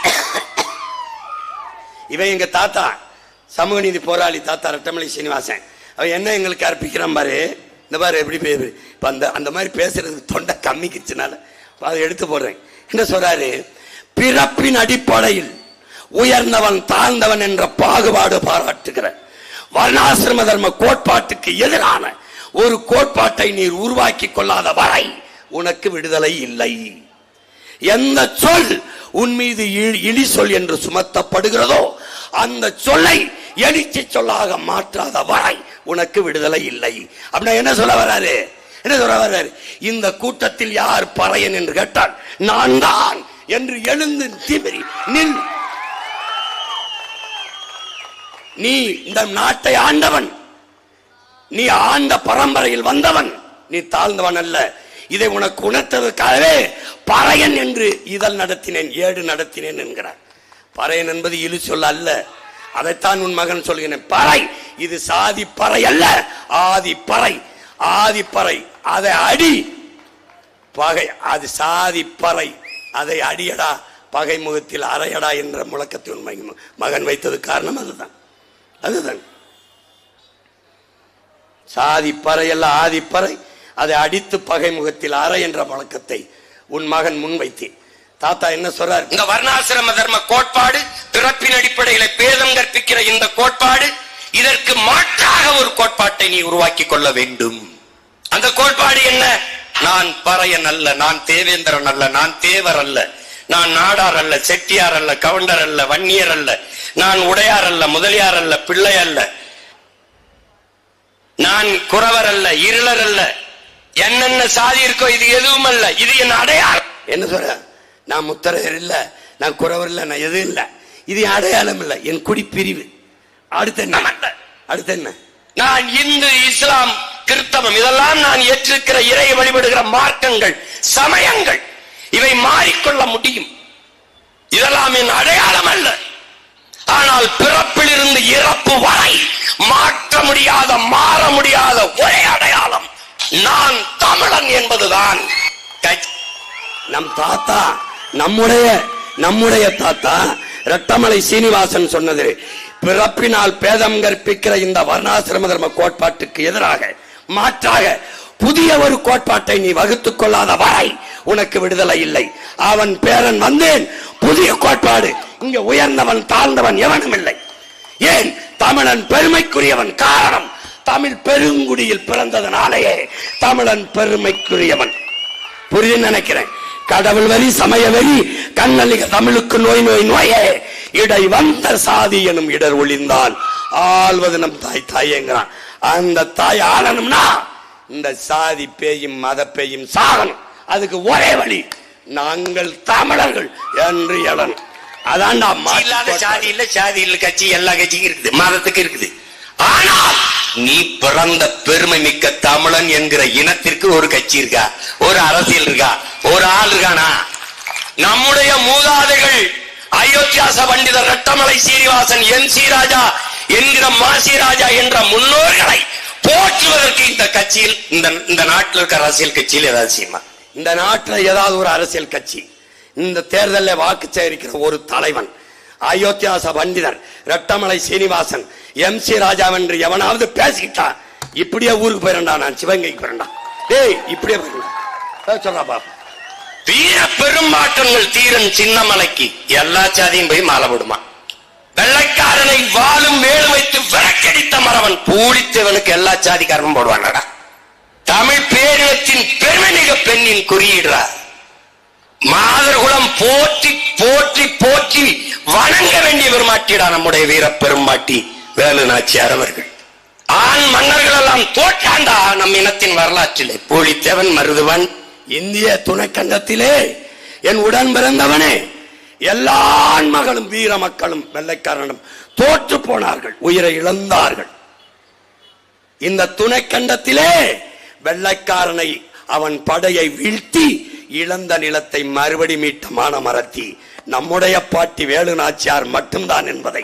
Speaker 2: இவன் எங்க தாத்தா சமூக நீதி போராளி தாத்தா ரெட்டமலை சீனிவாசன். அவன் என்ன எங்களுக்கு அர்ப்பிக்கிறான் பாரு. இந்த பாரு எப்படி இப்ப அந்த மாதிரி பேசுறதுக்கு தொண்டை கம்மிக்குச்சுனால அதை எடுத்து போடுறேன். என்ன சொல்றாரு? பிறப்பின் அடிப்படையில் உயர்ந்தவன் தாழ்ந்தவன் என்ற பாகுபாடு பாராட்டுகிற வர்ணாசிரம தர்ம கோட்பாட்டுக்கு எதிரான ஒரு கோட்பாட்டை நீர் உருவாக்கி கொள்ளாத வரை உனக்கு விடுதலை இல்லை. எந்த சொல் உன் மீது இழி சொல் என்று சுமத்தப்படுகிறதோ அந்த சொல்லை எழுச்சி சொல்லாக மாற்றாத வரை உனக்கு விடுதலை இல்லை. அப்படின்னா என்ன சொல்ல வர்றாரு? என்ன சொல்ல வர்றாரு? இந்த கூட்டத்தில் யார் பறையன் என்று கேட்டால் நான் தான் என்று எழுந்து திமிரி நில். நீ இந்த நாட்டை ஆண்டவன், நீ ஆண்ட பரம்பரையில் வந்தவன், நீ தாழ்ந்தவன் அல்ல. இதை உனக்கு உணர்த்ததற்காகவே பறையன் என்று இதழ் நடத்தினேன், ஏடு நடத்தினேன் என்கிறார். பறையன் என்பது இழு சொல்ல அல்ல. அதைத்தான் உன் மகன் சொல்கிறேன். பறை இது சாதி பறை அல்ல, ஆதி பறை. ஆதி பறை அதை அடி பகை, அது சாதி பறை அதை அடியடா பகை முகத்தில் அறையடா என்ற முழக்கத்தை உன் மகன் வைத்தது காரணம் அதுதான். அதுதான் சாதி பறை அல்ல, ஆதி பறை அதை அடித்து பகை முகத்தில் அறை என்ற வழக்கத்தை உன் மகன் முன்வைத்தேன். தாத்தா என்ன சொல்றார்?
Speaker 3: இந்த வர்ணாசிரம தர்ம கோட்பாடு, பிறப்பின் அடிப்படையில பேதம் கற்பிக்கிற இந்த கோட்பாடு, இதற்கு மாற்றாக ஒரு கோட்பாட்டை நீ உருவாக்கி கொள்ள வேண்டும். அந்த கோட்பாடு என்ன? நான் பறையன் அல்ல, நான் தேவேந்திரன் அல்ல, நான் தேவர் அல்ல, நான் நாடார் அல்ல, செட்டியார் அல்ல, கவுண்டர் அல்ல, வன்னியர் அல்ல, நான் உடையார் அல்ல, முதலியார் அல்ல, பிள்ளை அல்ல, நான் குறவர் அல்ல, இருளர் அல்ல, என்னென்ன சாதி இருக்கோ இது எதுவும் அல்ல, இது என் அடையாளம்.
Speaker 2: என்ன சொல்ற? நான் முத்தரையர் இல்ல, நான் குறவர் இல்ல, நான் எதுவும் இல்ல, இது அடையாளம் இல்ல, என் குடி பிரிவு. அடுத்து என்ன? அடுத்து என்ன?
Speaker 3: நான் இந்து, இஸ்லாம், கிறிஸ்தவம் இதெல்லாம் நான் ஏற்றிருக்கிற இறை வழிபடுகிற மார்க்கங்கள், சமயங்கள், இவை மாறிக்கொள்ள முடியும். இதெல்லாம் என் அடையாளம் அல்ல. ஆனால் பிறப்பிலிருந்து இறப்பு வரை மாற்ற முடியாத, மாற முடியாத ஒரே அடையாளம் நான் தமிழன் என்பதுதான்.
Speaker 2: நம் தாத்தா, நம்முடைய தாத்தா ரெட்டமலை சீனிவாசன் சொன்னது, பிறப்பினால் பேதம் கற்பிக்கிற இந்த வர்ணாசிரம தர்ம கோட்பாட்டுக்கு எதிராக மாற்றாக புதிய ஒரு கோட்பாட்டை நீ வகுத்துக் கொள்ளாத வரை உனக்கு விடுதலை இல்லை. அவன் பேரன் வந்தேன், புதிய கோட்பாடு. இங்க உயர்ந்தவன் தாழ்ந்தவன் எவனும் இல்லை. ஏன்? தமிழன் பெருமைக்குரியவன். காரணம், தமிழ் பெருங்குடியில் பிறந்ததனாலேயே தமிழன் பெருமைக்குரியவன். புரிஞ்சு நினைக்கிறேன். கடவுள் வரி, சமய வரி, கண்ணலிக தமிழுக்கு நோய் நோய் நோயே, இடை வந்த சாதி எனும் இடர் ஒளிந்தால் ஆள்வது நம் தாய் தாயேங்கிறான். அந்த தாய் ஆளணும்னா இந்த சாதி பேயும் மத பேயும் சாகணும். அதுக்கு ஒரே வழி, நாங்கள் தமிழர்கள் என்று எழணும். அதான்டா
Speaker 3: இல்லாத சாதி இல்ல, சாதி இல்ல கட்சி, எல்லா கட்சியும் இருக்குது, மதத்துக்கு இருக்குது. ஆனால் நீ பிறந்த பெருமை மிக்க தமிழன் என்கிற இனத்திற்கு ஒரு கட்சி இருக்கா, ஒரு அரசியல் இருக்கா, ஒரு ஆள் இருக்கானா? நம்முடைய மூதாதைகள் அயோத்தியாச பண்டிதர் ரெட்டமலை சீனிவாசன், MC ராஜா என்கிற மாசி ராஜா என்ற முன்னோர்களை போற்றுவதற்கு இந்த கட்சியில், இந்த நாட்டில் இருக்கிற அரசியல் கட்சியில் ஏதாவது செய்யுமா?
Speaker 2: இந்த நாட்டில் ஏதாவது ஒரு அரசியல் கட்சி, இந்த தேர்தலில் வாக்கு சேகரிக்கிற ஒரு தலைவன், அயோத்தியாச பண்டிதர் ரெட்டமலை சீனிவாசன், MC ராஜா என்று எவனாவது பேசிக்கிட்டா இப்படியே ஊருக்கு போயிரண்டா, நான் சிவகங்கைக்கு போயிரண்டா, டேய் இப்படியே போயிரண்டா சொல்றா பாப்பா.
Speaker 3: வீர பெரும்பாட்டங்கள் தீரன் சின்னமலைக்கு எல்லா சாதியும் போய் மாலை போடுமா. வெள்ளைக்காரனை வாழும் வேலு வைத்து விளக்கடித்த மரவன் பூலித்தவனுக்கு எல்லா சாதிக்காரனும் போடுவானடா. தமிழ் பேரினத்தின் பெருமைமிக பெண்ணின் குறியீடுறார். மாதர்குலம் போற்றி போற்றி போற்றி வணங்க வேண்டிய பெருமாட்டிடா நம்முடைய வீர பெருமாட்டி வேலு நாச்சியார் அவர்கள். ஆண் மன்னர்கள் எல்லாம் தோற்றாண்டா நம் இனத்தின் வரலாற்றிலே. பூலித்தேவன், மருதுவன்,
Speaker 2: இந்திய துணைக்கண்டத்திலே என் உடன் பிறந்தவனே, எல்லா ஆண்மகளும் வீர மக்களும் வெள்ளைக்காரனும் தோற்று போனார்கள், உயிரை இழந்தார்கள். இந்த துணைக்கண்டத்திலே வெள்ளைக்காரனை அவன் படையை வீழ்த்தி இழந்த நிலத்தை மறுபடி மீட்ட மானமரத்தி நம்முடைய பாட்டி வேலு நாச்சியார் மட்டும்தான் என்பதை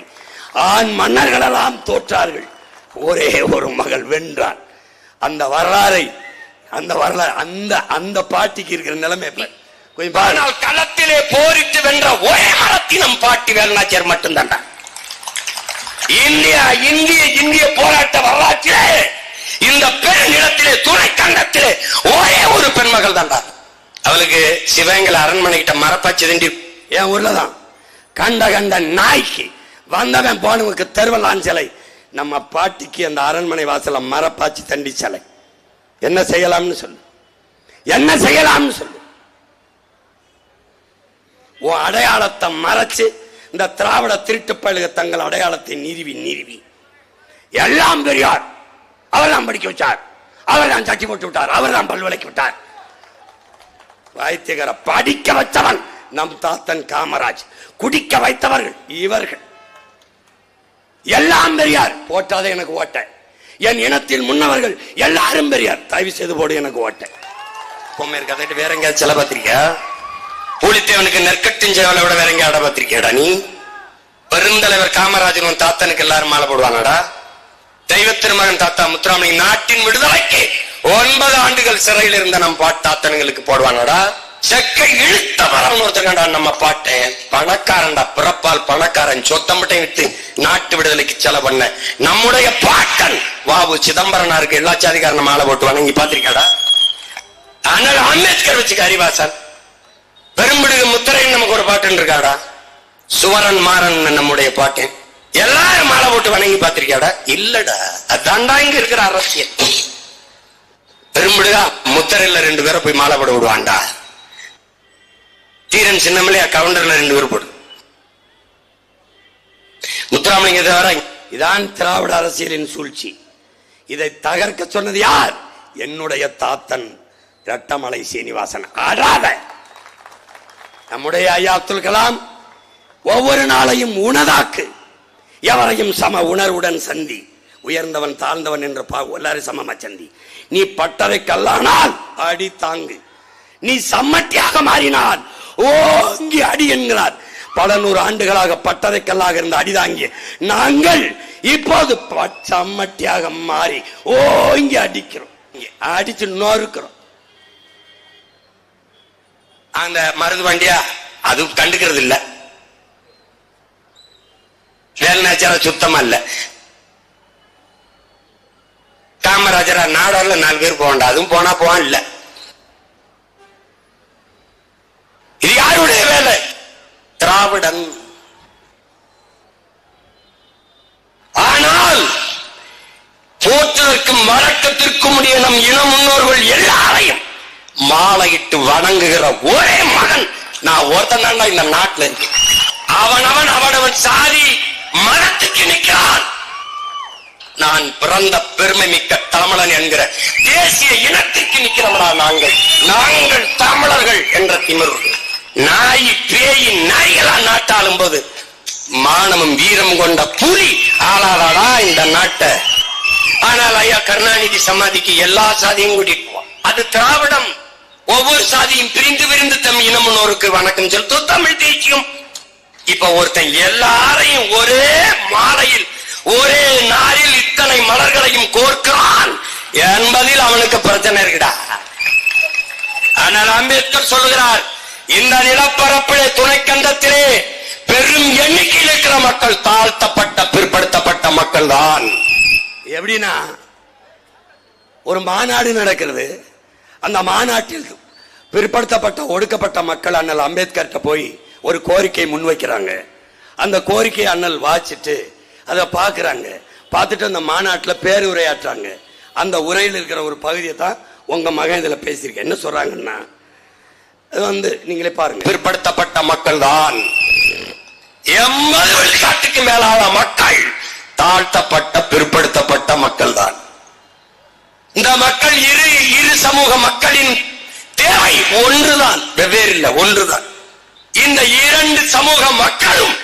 Speaker 2: ஆண் மன்னர்களெல்லாம் தோற்றார்கள், ஒரே ஒரு மகள் வென்றான். அந்த வரலாறு அந்த பாட்டிக்கு இருக்கிற நிலைமை
Speaker 3: ஆனால் களத்திலே போரிட்டு வென்ற ஒரே மரத்தினம் பாட்டி வேலு நாச்சியார் மட்டும்தான். இந்திய போராட்ட வரலாற்றிலே இந்த பெருநிலத்திலே துணை கண்டத்திலே ஒரே ஒரு பெண்மகள் தான்டா. அவளுக்கு சிவகங்கை அரண்மனை கிட்ட மரப்பாச்சி தண்டி
Speaker 2: என் ஊர்லதான் கண்ட நாய்க்கு வந்தவன் போனவனுக்கு தெருவலான் சிலை. நம்ம பாட்டிக்கு அந்த அரண்மனை வாசல மரப்பாச்சி தண்டி சிலை. என்ன செய்யலாம்னு சொல்லு, என்ன செய்யலாம்னு சொல்லு. உன் அடையாளத்தை மறைச்சு இந்த திராவிட திருட்டு பயிலுக தங்கள் அடையாளத்தை நிறுவி எல்லாம் பெரியார், அவர் தான் படிக்க வச்சார், அவர் தான் சட்டி போட்டு விட்டார், அவர் தான் பல்வலைக்கு விட்டார். வைத்தியகர படிக்க வச்சவன் நம் தாத்தன் காமராஜ், குடிக்க வைத்தவர்கள் இவர்கள். எல்லாம் பெரியார் போட்டாதே எனக்கு ஓட்ட. என் இனத்தில் முன்னவர்கள் எல்லாரும் பெரியார், தயவு செய்து போடு எனக்கு ஓட்ட.
Speaker 3: பொம்மை கதைட்டு வேற எங்கேயாவது செல பாத்திரிக்கா? பூலித்தேவனுக்கு நெற்கட்டின் சேவலை விட வேற எங்கேயாவது பாத்திரிக்கேடா நீ? பெருந்தலைவர் காமராஜன் தாத்தனுக்கு எல்லாரும் மாலை போடுவாங்கடா. தெய்வ திருமகன் தாத்தா முத்துராமலிங்க நாட்டின் விடுதலைக்கு 9 ஆண்டுகள் சிறையில் இருந்த நம் தாத்தனுங்களுக்கு போடுவாங்கடா. செக்கை இழுத்த வரவன் ஒருத்தங்கடா நம்ம பாட்டை. பணக்காரன்டா, பிறப்பால் பணக்காரன், சொத்தம்பட்டை விட்டு நாட்டு விடுதலைக்கு செலவு பண்ண நம்முடைய பாட்டன் வாவு சிதம்பரனாருக்கு எல்லா சாதிக்காரன் மாலை போட்டுவாங்க. நீ பாத்திரிக்காடா? ஆனால் அம்பேத்கர் வச்சுக்க அறிவாசன், பெரும்பிடுகு முத்திரைன்னு நமக்கு ஒரு பாட்டுன்னு இருக்காடா. சுவரன் மாறன் நம்முடைய பாட்டேன், எல்லாரும் மாலை போட்டு வணங்கி பாத்திருக்காடா? இல்லடா, அதான்டா இங்க இருக்கிற அரசியல். பெரும்பிடுகா முத்தரையில 2 பேரை போய் மாலை போட விடுவான்டா. தீரன் சின்னமலையா கவுண்டர்ல 2 பேர் போடு. முத்துராமலிங்க தவிர இதான் திராவிட அரசியலின் சூழ்ச்சி. இதை தகர்க்க சொன்னது யார்? என்னுடைய தாத்தன் இரட்டமலை சீனிவாசன். ஆடாத நம்முடைய ஐயா அப்துல் கலாம் ஒவ்வொரு நாளையும் உணதாக்கு, எவரையும் சம உணர்வுடன் சந்தி, உயர்ந்தவன் தாழ்ந்தவன் என்ற எல்லாரும் சமமா சந்தி. நீ பட்டறை கல்லானால் அடி தாங்கு, நீ சம்மட்டியாக மாறினால் ஓங்கி அடி என்கிறார். பல 100 ஆண்டுகளாக பட்டறை கல்லாக இருந்த அடிதாங்கிய நாங்கள் இப்போது சம்மட்டியாக மாறி ஓங்கி அடிக்கிறோம், அடிச்சு நொறுக்கிறோம். அந்த மருது வண்டியா அது கண்டுக்கிறது இல்ல, வேலுநாச்சியார சுத்தமா இல்ல. காமராஜரா நாடார்ல 4 பேர் போகண்டா, அதுவும் போனா போவான் இல்ல. இது யாருடைய வேலை? திராவிடன். ஆனால் போற்றதற்கும் வழக்கத்திற்கும் உடைய நம் இன முன்னோர்கள் எல்லாரையும் மாலையிட்டு வணங்குகிற ஒரே மகன் நான் ஒருத்தன் தான் இந்த நாட்டில் இருக்கு. அவனவன் சாதி மதத்துக்கு நிற்கிறான். நான் பிறந்த பெருமை மிக்க தமிழன் என்கிற தேசிய இனத்திற்கு நிற்கிறவனா நாங்கள் தமிழர்கள் என்ற திமிர்வு. நாய் பேய் நாய்களா நாட்டாளும் போது மானமும் வீரம் கொண்ட புலி ஆளாதாடா இந்த நாட்டை. ஆனால் ஐயா கருணாநிதி சமாதிக்கு எல்லா சாதியும் கூட்டிட்டு போவான். அது திராவிடம். ஒவ்வொரு சாதியும் பிரிந்து விரிந்து தம் இன முன்னோருக்கு வணக்கம் செலுத்தும் தமிழ் தேசியம். இப்ப ஒருத்தன் எல்லாரையும் ஒரே மாலையில் ஒரே நாளில் இத்தனை மலர்களையும் கோர்க்கிறான் என்பதில் அவனுக்கு பிரச்சனை இருக்குடா. ஆனால் அம்பேத்கர் சொல்லுகிறார், இந்த நிலப்பரப்பிலே துணைக்கண்டத்திலே பெரும் எண்ணிக்கையில் இருக்கிற மக்கள் தாழ்த்தப்பட்ட பிற்படுத்தப்பட்ட மக்கள் தான். எப்படின்னா ஒரு மாநாடு நடக்கிறது, அந்த மாநாட்டில் பிற்படுத்தப்பட்ட ஒடுக்கப்பட்ட மக்கள் அண்ணல் அம்பேத்கர் போய் ஒரு கோரிக்கை முன்வைக்கிறாங்க. அந்த கோரிக்கை அண்ணல் வாசிட்டு அதை பார்க்குறாங்க. பார்த்துட்டு அந்த மாநாட்டில் பேருரையாற்றாங்க. அந்த உரையில் இருக்கிற ஒரு பகுதியை தான் உங்க மகன் இதில் பேசியிருக்கேன். என்ன சொல்றாங்கன்னா, அது நீங்களே பாருங்க. பிற்படுத்தப்பட்ட மக்கள் தான் 80 விழுக்காட்டுக்கு மேலான மக்கள் தாழ்த்தப்பட்ட பிற்படுத்தப்பட்ட மக்கள் தான். இந்த மக்கள் இரு சமூக மக்களின் தேவை ஒன்றுதான், வெவ்வேறு இல்லை, ஒன்றுதான். இந்த 2 சமூக மக்களும்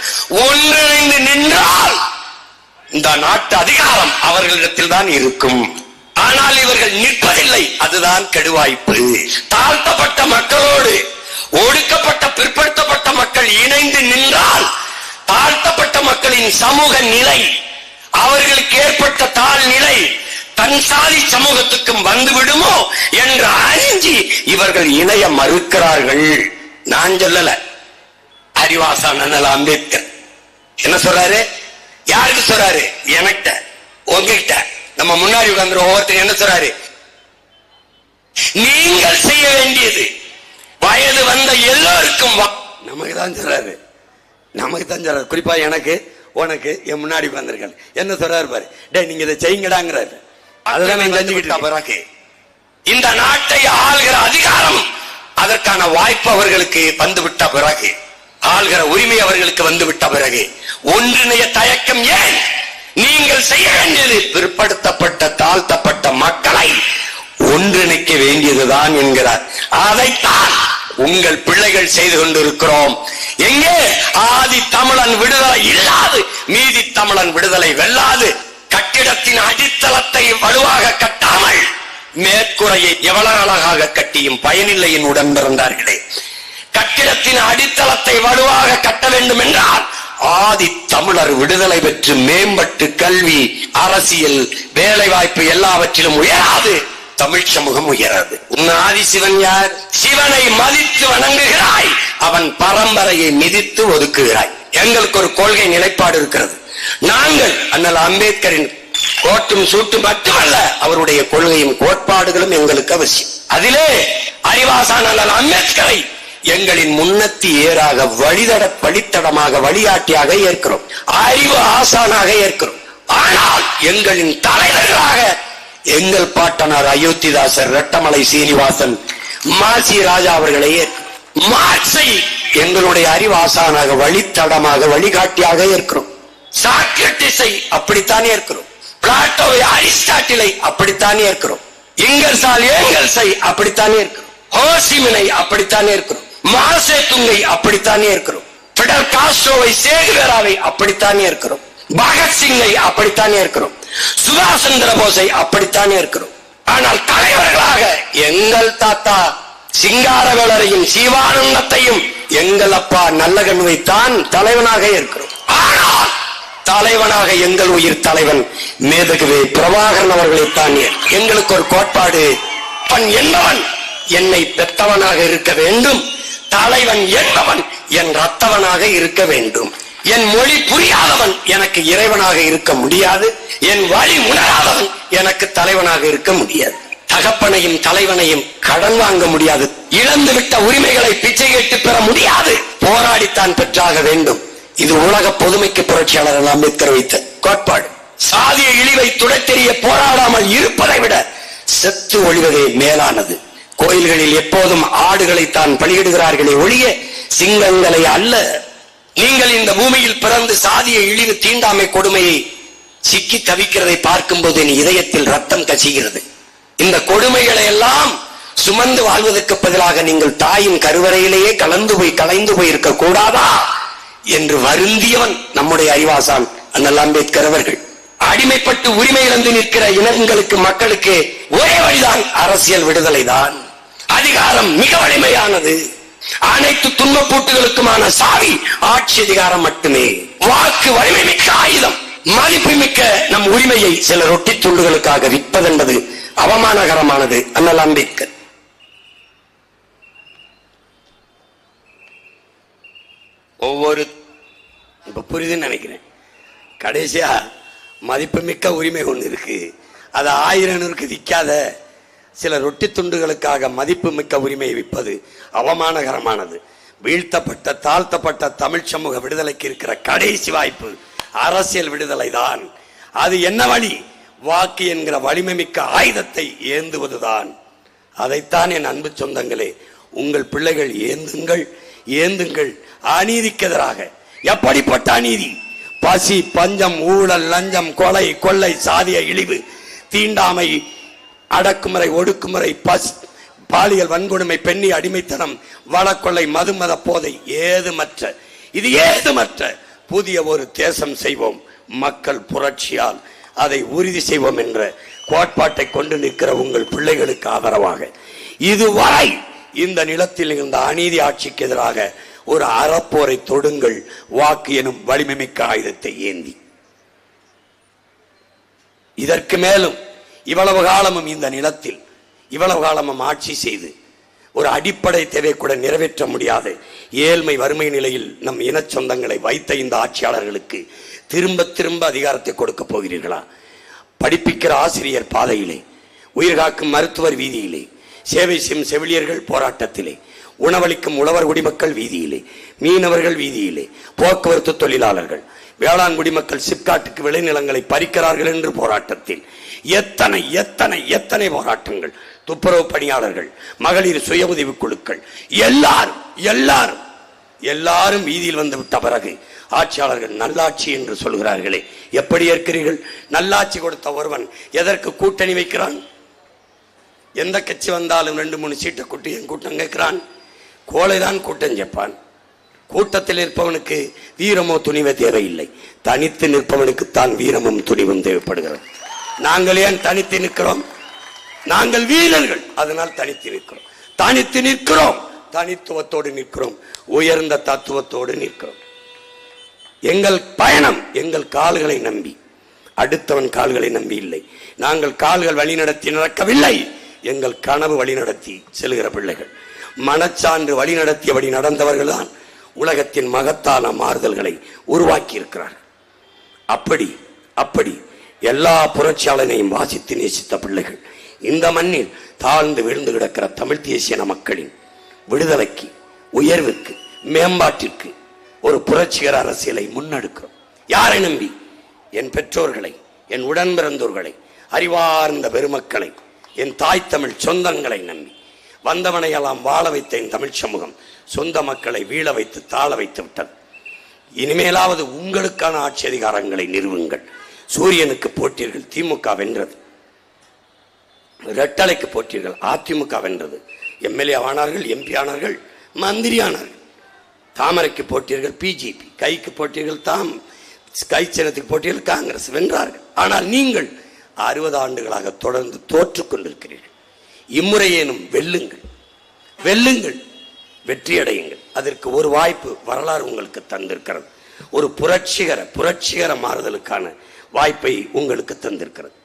Speaker 3: ஒன்றிணைந்து நின்றால் இந்த நாட்டு அதிகாரம் அவர்களிடத்தில் தான் இருக்கும். ஆனால் இவர்கள் நிற்பதில்லை, அதுதான் கெடுவாய்ப்பு. தாழ்த்தப்பட்ட மக்களோடு ஒடுக்கப்பட்ட பிற்படுத்தப்பட்ட மக்கள் இணைந்து நின்றால் தாழ்த்தப்பட்ட மக்களின் சமூக நிலை, அவர்களுக்கு ஏற்பட்ட தாழ்நிலை தன் சாதி சமூகத்துக்கும் வந்துவிடுமோ என்று அஞ்சி இவர்கள் இணைய மறுக்கிறார்கள். நான் சொல்லல, அறிவாசான் அண்ணல் அம்பேத்கர் என்ன சொல்றாரு? யாருக்கு சொல்றாரு? எனக்கிட்ட, உங்ககிட்ட, நம்ம முன்னாடி உட்கார்ந்து ஒவ்வொருத்தர் என்ன சொல்றாரு? நீங்கள் செய்ய வேண்டியது வயது வந்த எல்லோருக்கும் நமக்கு தான் சொல்றாரு, நமக்கு தான் சொல்றாரு. குறிப்பா எனக்கு, உனக்கு, என் முன்னாடி உட்கார்ந்திருக்காரு என்ன சொல்றாரு பாரு, டே நீங்க இதை செய்யுங்கடாங்கிறாரு. அதுதான் பிறகு இந்த நாட்டை ஆள்கிற அதிகாரம், அதற்கான வாய்ப்பு அவர்களுக்கு வந்துவிட்ட பிறகு, ஆள்கிற உரிமை அவர்களுக்கு வந்துவிட்ட பிறகு ஒன்றிணைய தயக்கம் ஏன்? நீங்கள் செய்ய வேண்டியது பிற்படுத்தப்பட்ட தாழ்த்தப்பட்ட மக்களை ஒன்றிணைக்க வேண்டியதுதான் என்கிறார். அதைத்தான் உங்கள் பிள்ளைகள் செய்து கொண்டிருக்கிறோம். எங்கே ஆதி தமிழன் விடுதலை இல்லாது மீதி தமிழன் விடுதலை வெல்லாது. கட்டிடத்தின் அடித்தளத்தை வலுவாக கட்டாமல் மேற்கூரையை எவ்வளவு அழகாக கட்டியும் பயனில்லை என் உடன் பிறந்தார்களே. கட்டிடத்தின் அடித்தளத்தை வலுவாக கட்ட வேண்டும் என்றால் ஆதி தமிழர் விடுதலை பெற்று மேம்பட்டு கல்வி, அரசியல், வேலை வாய்ப்பு எல்லாவற்றிலும் உயராது தமிழ் சமூகம் உயராது. உன் ஆதி சிவன் யார்? சிவனை மதித்து வணங்குகிறாய், அவன் பரம்பரையை மிதித்து ஒதுக்குகிறாய். எங்களுக்கு ஒரு கொள்கை நிலைப்பாடு இருக்கிறது. நாங்கள் அண்ணல் அம்பேத்கரின் கோட்டும் சூட்டு மட்டுமல்ல, அவருடைய கொள்கையும் கோட்பாடுகளும் எங்களுக்கு அவசியம். அதிலே அறிவாசான் அண்ணல் அம்பேத்கரை எங்களின் முன்னத்தி ஏறாக வழித்தடமாக வழிகாட்டியாக ஏற்கிறோம், அறிவு ஆசானாக ஏற்கிறோம். ஆனால் எங்களின் தலைவர்களாக எங்கள் பாட்டனார் அயோத்திதாசர், ரெட்டமலை சீனிவாசன், மாசி ராஜா அவர்களை ஏற்கிறோம். மார்க்ஸை எங்களுடைய அறிவாசானாக வழித்தடமாக வழிகாட்டியாக ஏற்கிறோம். சாக்ரட்டிஸை அப்படித்தான் ஏற்கிறோம். பிளாட்டோவை, அரிஸ்டாட்டிலை அப்படித்தான் ஏற்கிறோம். ஏங்கல்ஸை அப்படித்தான் ஏற்கிறோம். ஹோசிமினை அப்படித்தான் ஏற்கிறோம். மாசே துங்கை அப்படித்தான் ஏற்கிறோம். பிடல் காஸ்ட்ரோவை, சேகுவேராவை அப்படித்தான் ஏற்கிறோம். பகத்சிங்கை அப்படித்தான் ஏற்கிறோம். சுபாஷ் சந்திர போஸை அப்படித்தான் ஏற்கிறோம். ஆனால் தலைவர்களாக எங்கள் தாத்தா சிங்காரவேலரையும் சிவானந்தத்தையும் எங்கள் அப்பா நல்லகண்ணுவைத்தான் தலைவனாக ஏற்கிறோம். ஆனால் தலைவனாக எங்கள் உயிர் தலைவன் மேதகுவே பிரபாகரன் அவர்களைத்தான். எங்களுக்கு ஒரு கோட்பாடு, என்பவன் என்னை பெற்றவனாக இருக்க வேண்டும், தலைவன் என்பவன் என் ரத்தவனாக இருக்க வேண்டும். என் மொழி புரியாதவன் எனக்கு இறைவனாக இருக்க முடியாது, என் வழி உணராதவன் எனக்கு தலைவனாக இருக்க முடியாது. தகப்பனையும் தலைவனையும் கடன் வாங்க முடியாது, இழந்துவிட்ட உரிமைகளை பிச்சை கேட்டு பெற முடியாது, போராடித்தான் பெற்றாக வேண்டும். இது உலக பொதுமைக்கு புரட்சியாளர் அம்பேத்கர் வைத்த கோட்பாடு. சாதிய இழிவை துடைத்தெறிய போராடாமல் இருப்பதை விட செத்து ஒழிவதே மேலானது. கோயில்களில் எப்போதும் ஆடுகளை தான் பலியிடுகிறார்களே ஒழிய சிங்கங்களை அல்ல. நீங்கள் இந்த பூமியில் பிறந்து சாதிய இழிவு, தீண்டாமை கொடுமையை சிக்கி தவிக்கிறதை பார்க்கும் போது என் இதயத்தில் ரத்தம் கசிகிறது. இந்த கொடுமைகளை எல்லாம் சுமந்து வாழ்வதற்கு பதிலாக நீங்கள் தாயின் கருவறையிலேயே கலைந்து போய் இருக்க கூடாதா என்று வருந்தியவன் நம்முடைய அறிவாசான் அண்ணல் அம்பேத்கர் அவர்கள். அடிமைப்பட்டு உரிமை இழந்து நிற்கிற இனங்களுக்கு, மக்களுக்கு ஒரே வழிதான் அரசியல் விடுதலை தான். அதிகாரம் மிக வலிமையானது. அனைத்து துன்பப்பூட்டுகளுக்குமான சாவி ஆட்சி அதிகாரம் மட்டுமே. வாக்கு வலிமை மிக்க ஆயுதம். மதிப்பு மிக்க நம் உரிமையை சில ரொட்டி துண்டுகளுக்காக விற்பதென்பது அவமானகரமானது. அண்ணல் அம்பேத்கர். ஒவ்வொரு இப்ப புரியுதுன்னு நினைக்கிறேன். கடைசியா மதிப்புமிக்க உரிமை ஒன்று இருக்கு, அது 1000 விற்காத சில ரொட்டி துண்டுகளுக்காக மதிப்பு மிக்க உரிமையை விற்பது அவமானகரமானது. வீழ்த்தப்பட்ட தாழ்த்தப்பட்ட தமிழ் சமூக விடுதலைக்கு இருக்கிற கடைசி வாய்ப்பு அரசியல் விடுதலை தான். அது என்ன வழி? வாக்கு என்கிற வலிமை மிக்க ஆயுதத்தை ஏந்துவதுதான். அதைத்தான் என் அன்பு சொந்தங்களே, உங்கள் பிள்ளைகள் ஏந்துங்கள். அநீதிக்கு எதிராக. எப்படிப்பட்ட அநீதி? பசி, பஞ்சம், ஊழல், லஞ்சம், கொலை, கொள்ளை, சாதிய இழிவு, தீண்டாமை, அடக்குமுறை, ஒடுக்குமுறை, பாலியல் வன்கொடுமை, பெண்ணி அடிமைத்தனம், வளக்கொள்ளை, மதுமத போதை, ஏதுமற்ற புதிய ஒரு தேசம் செய்வோம். மக்கள் புரட்சியால் அதை உறுதி செய்வோம் என்ற கோட்பாட்டை கொண்டு நிற்கிற உங்கள் பிள்ளைகளுக்கு ஆதரவாக இதுவரை
Speaker 2: இந்த நிலத்தில் இருந்த அநீதி ஆட்சிக்கு எதிராக ஒரு அறப்போரை தொடுங்கள், வாக்கு எனும் வலிமை மிக்க ஆயுதத்தை ஏந்தி. இதற்கு மேலும் இவ்வளவு காலமும் இந்த நிலத்தில் இவ்வளவு காலமும் ஆட்சி செய்து ஒரு அடிப்படை தேவை கூட நிறைவேற்ற முடியாத ஏழ்மை வறுமை நிலையில் நம் இன சொந்தங்களை வைத்த இந்த ஆட்சியாளர்களுக்கு திரும்ப திரும்ப அதிகாரத்தை கொடுக்க போகிறீர்களா? படிப்பிக்கிற ஆசிரியர் பாதையிலே, உயிர்காக்கும் மருத்துவர் வீதியிலே, சேவை செய்யும் செவிலியர்கள் போராட்டத்திலே, உணவளிக்கும் உழவர் குடிமக்கள் வீதியிலே, மீனவர்கள் வீதியிலே, போக்குவரத்து தொழிலாளர்கள், வேளாண் குடிமக்கள் சிப்காட்டுக்கு விளைநிலங்களை பறிக்கிறார்கள் என்று போராட்டத்தில் எத்தனை எத்தனை எத்தனை போராட்டங்கள், துப்புரவு பணியாளர்கள், மகளிர் சுய உதவி குழுக்கள், எல்லாரும் எல்லாரும் எல்லாரும் வீதியில் வந்து விட்ட பிறகு ஆட்சியாளர்கள் நல்லாட்சி என்று சொல்கிறார்களே, எப்படி ஏற்கிறீர்கள்? நல்லாட்சி கொடுத்த ஒருவன் எதற்கு கூட்டணி வைக்கிறான்? எந்த கட்சி வந்தாலும் 2-3 சீட்டை கூட்டி என் கூட்டம் கேட்கிறான். கோழைதான் கூட்டம் ஜெப்பான். கூட்டத்தில் இருப்பவனுக்கு வீரமோ துணிவோ தேவையில்லை, தனித்து நிற்பவனுக்கு தான் வீரமும் துணிவும் தேவைப்படுகிறது. நாங்கள் ஏன் தனித்து நிற்கிறோம்? நாங்கள் வீரர்கள், அதனால் தனித்து நிற்கிறோம். தனித்து நிற்கிறோம், தனித்துவத்தோடு நிற்கிறோம், உயர்ந்த தத்துவத்தோடு நிற்கிறோம். எங்கள் பயணம் எங்கள் கால்களை நம்பி, அடுத்தவன் கால்களை நம்பி இல்லை. நாங்கள் கால்கள் வழிநடத்தி நடக்கவில்லை, எங்கள் கனவு வழிநடத்தி செல்கிற பிள்ளைகள். மனச்சான்று வழிநடத்தியபடி நடந்தவர்கள் தான் உலகத்தின் மகத்தான மாறுதல்களை உருவாக்கி இருக்கிறார்கள். அப்படி அப்படி எல்லா புரட்சியாளனையும் வாசித்து நேசித்த பிள்ளைகள் இந்த மண்ணில் தாழ்ந்து விழுந்து கிடக்கிற தமிழ் தேசிய மக்களின் விடுதலைக்கு, உயர்வுக்கு, மேம்பாட்டிற்கு ஒரு புரட்சிகர அரசியலை முன்னெடுக்கிறோம். யாரை நம்பி? என் பெற்றோர்களை, என் உடன் பிறந்தோர்களை, அறிவார்ந்த பெருமக்களை, என் தாய் தமிழ் சொந்தங்களை நம்பி வந்தவனையெல்லாம் வாழ வைத்த என் தமிழ் சமூகம் சொந்த மக்களை வீழ வைத்து தாழ வைத்து விட்டது. இனிமேலாவது உங்களுக்கான ஆட்சி அதிகாரங்களை நிறுவுங்கள். சூரியனுக்கு போட்டீர்கள், திமுக வென்றது. ரெட்டலைக்கு போட்டீர்கள், அதிமுக வென்றது. எம்எல்ஏ ஆனார்கள், எம்பி ஆனார்கள், மந்திரி ஆனார்கள். தாமரைக்கு போட்டீர்கள், பிஜேபி. கைக்கு போட்டீர்கள், கை சின்னத்துக்கு போட்டீர்கள், காங்கிரஸ் வென்றார்கள். ஆனால் நீங்கள் 60 ஆண்டுகளாக தொடர்ந்து தோற்றுக் கொண்டிருக்கிறீர்கள். இம்முறையேனும் வெல்லுங்கள், வெல்லுங்கள், வெற்றியடையுங்கள். அதற்கு ஒரு வாய்ப்பு வரலாறு உங்களுக்கு தந்திருக்கிறது. ஒரு புரட்சிகர மாறுதலுக்கான வாய்ப்பை உங்களுக்கு தந்திருக்கிறது.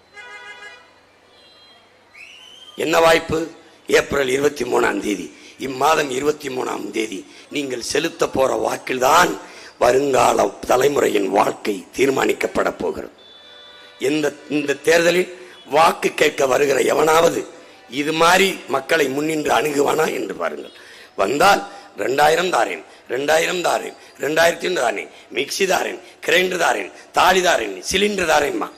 Speaker 2: என்ன வாய்ப்பு? ஏப்ரல் 23ஆம் தேதி, இம்மாதம் 23ஆம் தேதி நீங்கள் செலுத்த போற வாக்கில்தான் வருங்கால தலைமுறையின் வாழ்க்கை தீர்மானிக்கப்பட போகிறது. இந்த தேர்தலில் வாக்கு கேட்க வருகிற எவனாவது இது மாதிரி மக்களை முன்னின்று அணுகுவானா என்று பாருங்கள். வந்தால் 2000 தாரேன், 2000 தாரேன், 2000 தாரேன், மிக்சி தாரேன், கிரைண்டர் தாரேன், தாலி தாரேன், சிலிண்டர் தாரேன்மா.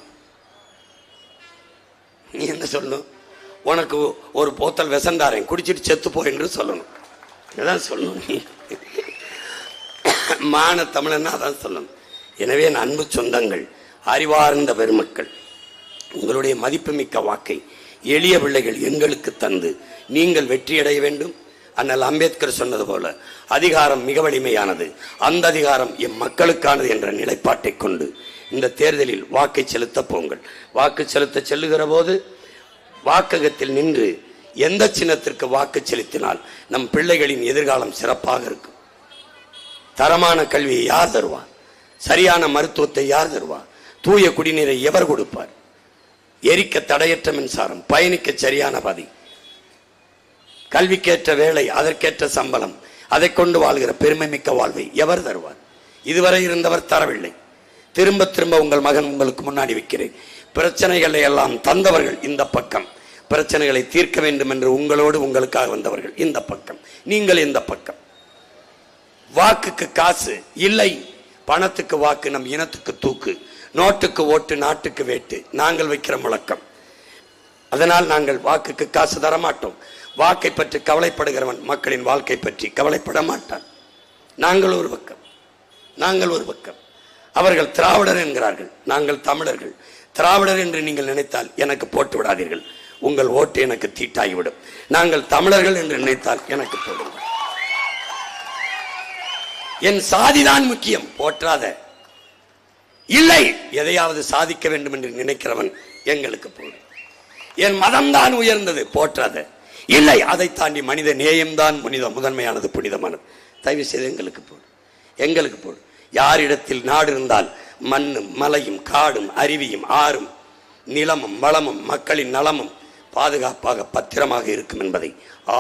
Speaker 2: நீ என்ன சொல்லணும்? உனக்கு ஒரு போத்தல் விஷம் தாரேன், குடிச்சிட்டு செத்துப்போ என்று சொல்லணும். அதான் சொல்லணும். மான தமிழன்னா அதான் சொல்லணும். எனவே அன்பு சொந்தங்கள், அறிவார்ந்த பெருமக்கள், உங்களுடைய மதிப்புமிக்க வாக்கை எளிய பிள்ளைகள் எங்களுக்கு தந்து நீங்கள் வெற்றியடைய வேண்டும். அண்ணல் அம்பேத்கர் சொன்னது போல அதிகாரம் மிக வலிமையானது, அந்த அதிகாரம் எம் மக்களுக்கானது என்ற நிலைப்பாட்டை கொண்டு இந்த தேர்தலில் வாக்கை செலுத்த போங்கள். வாக்கு செலுத்த செல்லுகிற போது வாக்ககத்தில் நின்று எந்த சின்னத்திற்கு வாக்கு செலுத்தினால் நம் பிள்ளைகளின் எதிர்காலம் சிறப்பாக இருக்கும். தரமான கல்வியை யார் தருவார்? சரியான மருத்துவத்தை யார் தருவார்? தூய குடிநீரை எவர் கொடுப்பார்? எரிக்க தடையற்ற மின்சாரம், பயணிக்க சரியான பாதை, கல்விக்கேற்ற வேலை, அதற்கேற்ற சம்பளம், அதை கொண்டு வாழ்கிற பெருமை மிக்க வாழ்வை எவர் தருவார்? இதுவரை இருந்தவர் தரவில்லை. திரும்ப திரும்ப உங்கள் மகன் உங்களுக்கு முன்னாடி வைக்கிறேன். பிரச்சனைகளை எல்லாம் தந்தவர்கள் இந்த பக்கம், பிரச்சனைகளை தீர்க்க வேண்டும் என்று உங்களோடு உங்களுக்காக வந்தவர்கள் இந்த பக்கம், நீங்கள் இந்த பக்கம். வாக்குக்கு காசு இல்லை, பணத்துக்கு வாக்கு, நம் இனத்துக்கு தூக்கு, நோட்டுக்கு ஓட்டு, நாட்டுக்கு வேட்டு நாங்கள் வைக்கிற முழக்கம். அதனால் நாங்கள் வாக்குக்கு காசு தரமாட்டோம். வாக்கை பற்றி கவலைப்படுகிறவன் மக்களின் வாழ்க்கை பற்றி கவலைப்பட மாட்டான். நாங்கள் ஒரு பக்கம், நாங்கள் ஒரு பக்கம். அவர்கள் திராவிடர் என்கிறார்கள், நாங்கள் தமிழர்கள். திராவிடர் என்று நீங்கள் நினைத்தால் எனக்கு போட்டு விடாதீர்கள், உங்கள் ஓட்டு எனக்கு தீட்டாகிவிடும். நாங்கள் தமிழர்கள் என்று நினைத்தால் எனக்கு போடுங்கள். என் சாதிதான் முக்கியம், போற்றாத. இல்லை, எதையாவது சாதிக்க வேண்டும் என்று நினைக்கிறவன் எங்களுக்கு போடு. என் மதம்தான் உயர்ந்தது, போற்றாத. இல்லை. அதை தாண்டி மனித நேயம்தான் முதன்மையானது, புனிதமானது. தயவு செய்து எங்களுக்கு போடு. யாரிடத்தில் நாடு இருந்தால் மண்ணும் மலையும் காடும் அருவியும் ஆறும் நிலமும் வளமும் மக்களின் நலமும் பாதுகாப்பாக பத்திரமாக இருக்கும் என்பதை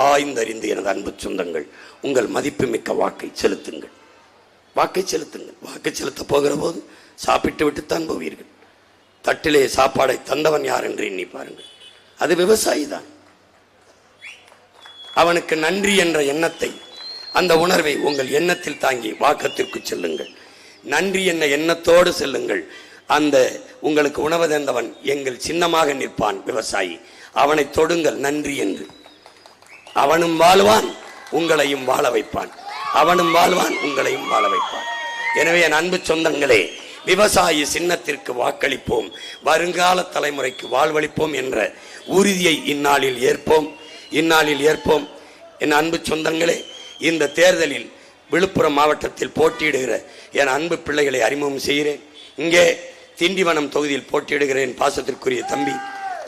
Speaker 2: ஆய்ந்தறிந்து எனது அன்பு சொந்தங்கள் உங்கள் மதிப்புமிக்க வாக்கை செலுத்துங்கள். வாக்கை செலுத்த போகிற போது சாப்பிட்டு விட்டுத்தான் போவீர்கள். தட்டிலே சாப்பாடை தந்தவன் யார் என்று எண்ணி பாருங்கள். அது விவசாயி தான். அவனுக்கு நன்றி என்ற எண்ணத்தை, அந்த உணர்வை உங்கள் எண்ணத்தில் தாங்கி வாக்கத்திற்கு செல்லுங்கள். நன்றி என்ற எண்ணத்தோடு செல்லுங்கள். அந்த உங்களுக்கு உணவு தந்தவன் எங்கள் சின்னமாக நிற்பான், விவசாயி. அவனை தொடுங்கள் நன்றி என்று. அவனும் வாழ்வான், உங்களையும் வாழ வைப்பான். அவனும் வாழ்வான், உங்களையும் வாழ வைப்பான். எனவே என் அன்பு சொந்தங்களே, விவசாயி சின்னத்திற்கு வாக்களிப்போம், வருங்கால தலைமுறைக்கு வாழ்வளிப்போம் என்ற உறுதியை இந்நாளில் ஏற்போம். என் அன்பு சொந்தங்களே, இந்த தேர்தலில் விழுப்புரம் மாவட்டத்தில் போட்டியிடுகிற என் அன்பு பிள்ளைகளை அறிமுகம் செய்கிறேன். இங்கே திண்டிவனம் தொகுதியில் போட்டியிடுகிறேன் பாசத்திற்குரிய தம்பி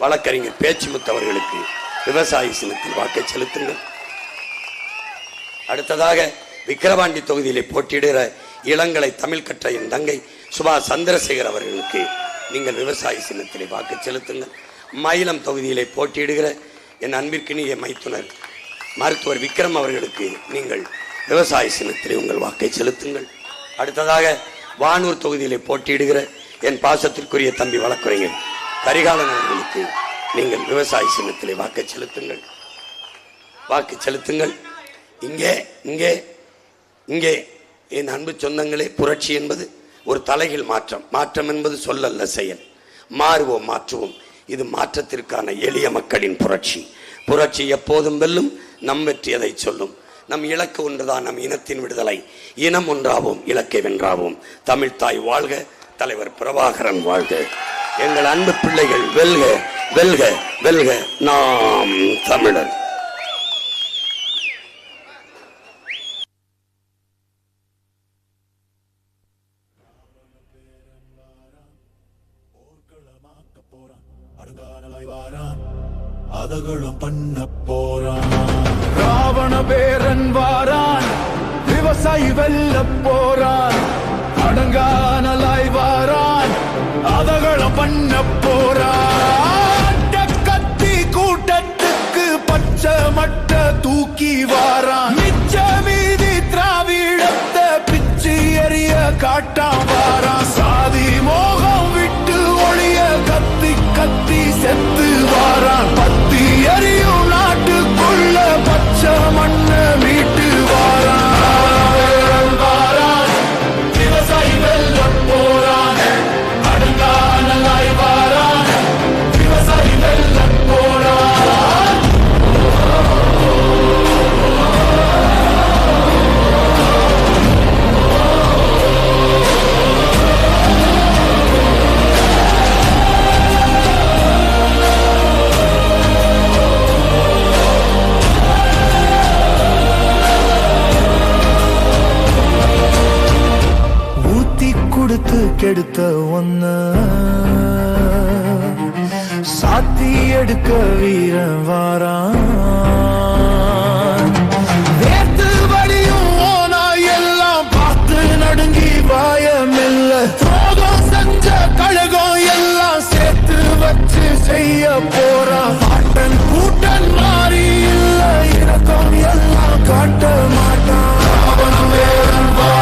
Speaker 2: வழக்கறிஞர் பேச்சுமுத்து அவர்களுக்கு விவசாயி சின்னத்தில் வாக்கை செலுத்துங்கள். அடுத்ததாக விக்கிரவாண்டி தொகுதியிலே போட்டியிடுகிற இளங்கலை தமிழ் கற்ற என் தங்கை சுபா சந்திரசேகர் அவர்களுக்கு நீங்கள் விவசாயி சின்னத்திலே வாக்கு செலுத்துங்கள். மயிலம் தொகுதியிலே போட்டியிடுகிற என் அன்பிற்கினிய மைத்துனர் மருத்துவர் விக்ரம் அவர்களுக்கு நீங்கள் விவசாய சின்னத்திலே உங்கள் வாக்கை செலுத்துங்கள். அடுத்ததாக வானூர் தொகுதியிலே போட்டியிடுகிற என் பாசத்திற்குரிய தம்பி வழக்கறிஞர் கரிகாலன் அவர்களுக்கு நீங்கள் விவசாய சின்னத்திலே வாக்கை செலுத்துங்கள். இங்கே என் அன்பு சொந்தங்களே, புரட்சி என்பது ஒரு தலைகீழ் மாற்றம் என்பது சொல்லல்ல, செயல். மாறுவோம், மாற்றுவோம். இது மாற்றத்திற்கான எளிய மக்களின் புரட்சி எப்போதும் வெல்லும். நம் வெற்றி அதை சொல்லும். நம் இலக்கு ஒன்றுதான், நம் இனத்தின் விடுதலை. இனம் ஒன்றாவோம், இலக்கை வென்றாவோம். தமிழ் தாய் வாழ்க, தலைவர் பிரபாகரன் வாழ்க. எங்கள் அன்பு பிள்ளைகள் வெல்க, வெல்க, வெல்க. நாம் தமிழர்.
Speaker 5: அதகளும் பண்ண போறான். ராவண பேரன் வாரான், விவசாயி வெல்ல போறான். அடங்கானலாய் வாரான், அதகளும் பண்ண போறான். கத்தி கூட்டத்துக்கு பச்சை மட்ட தூக்கி வாரான். மிச்ச மீதி திராவிடத்தை பிச்சு எறிய காட்டான் வாரான். சாதி மோகம் விட்டு ஒளிய கத்தி கத்தி செத்து வாரான். பத்தி எரியும் நாட்டுக்குள்ள பச்சை மண்ண மீட்டு வாரான். விவசாயி வெல்ல போறான், அடங்கானலாய் வாரான். விவசாயி வெல்ல போறான். கொடுத்து கெடுத்த ஒன்ன சாத்தி எடுக்க வீரன் வாரான்.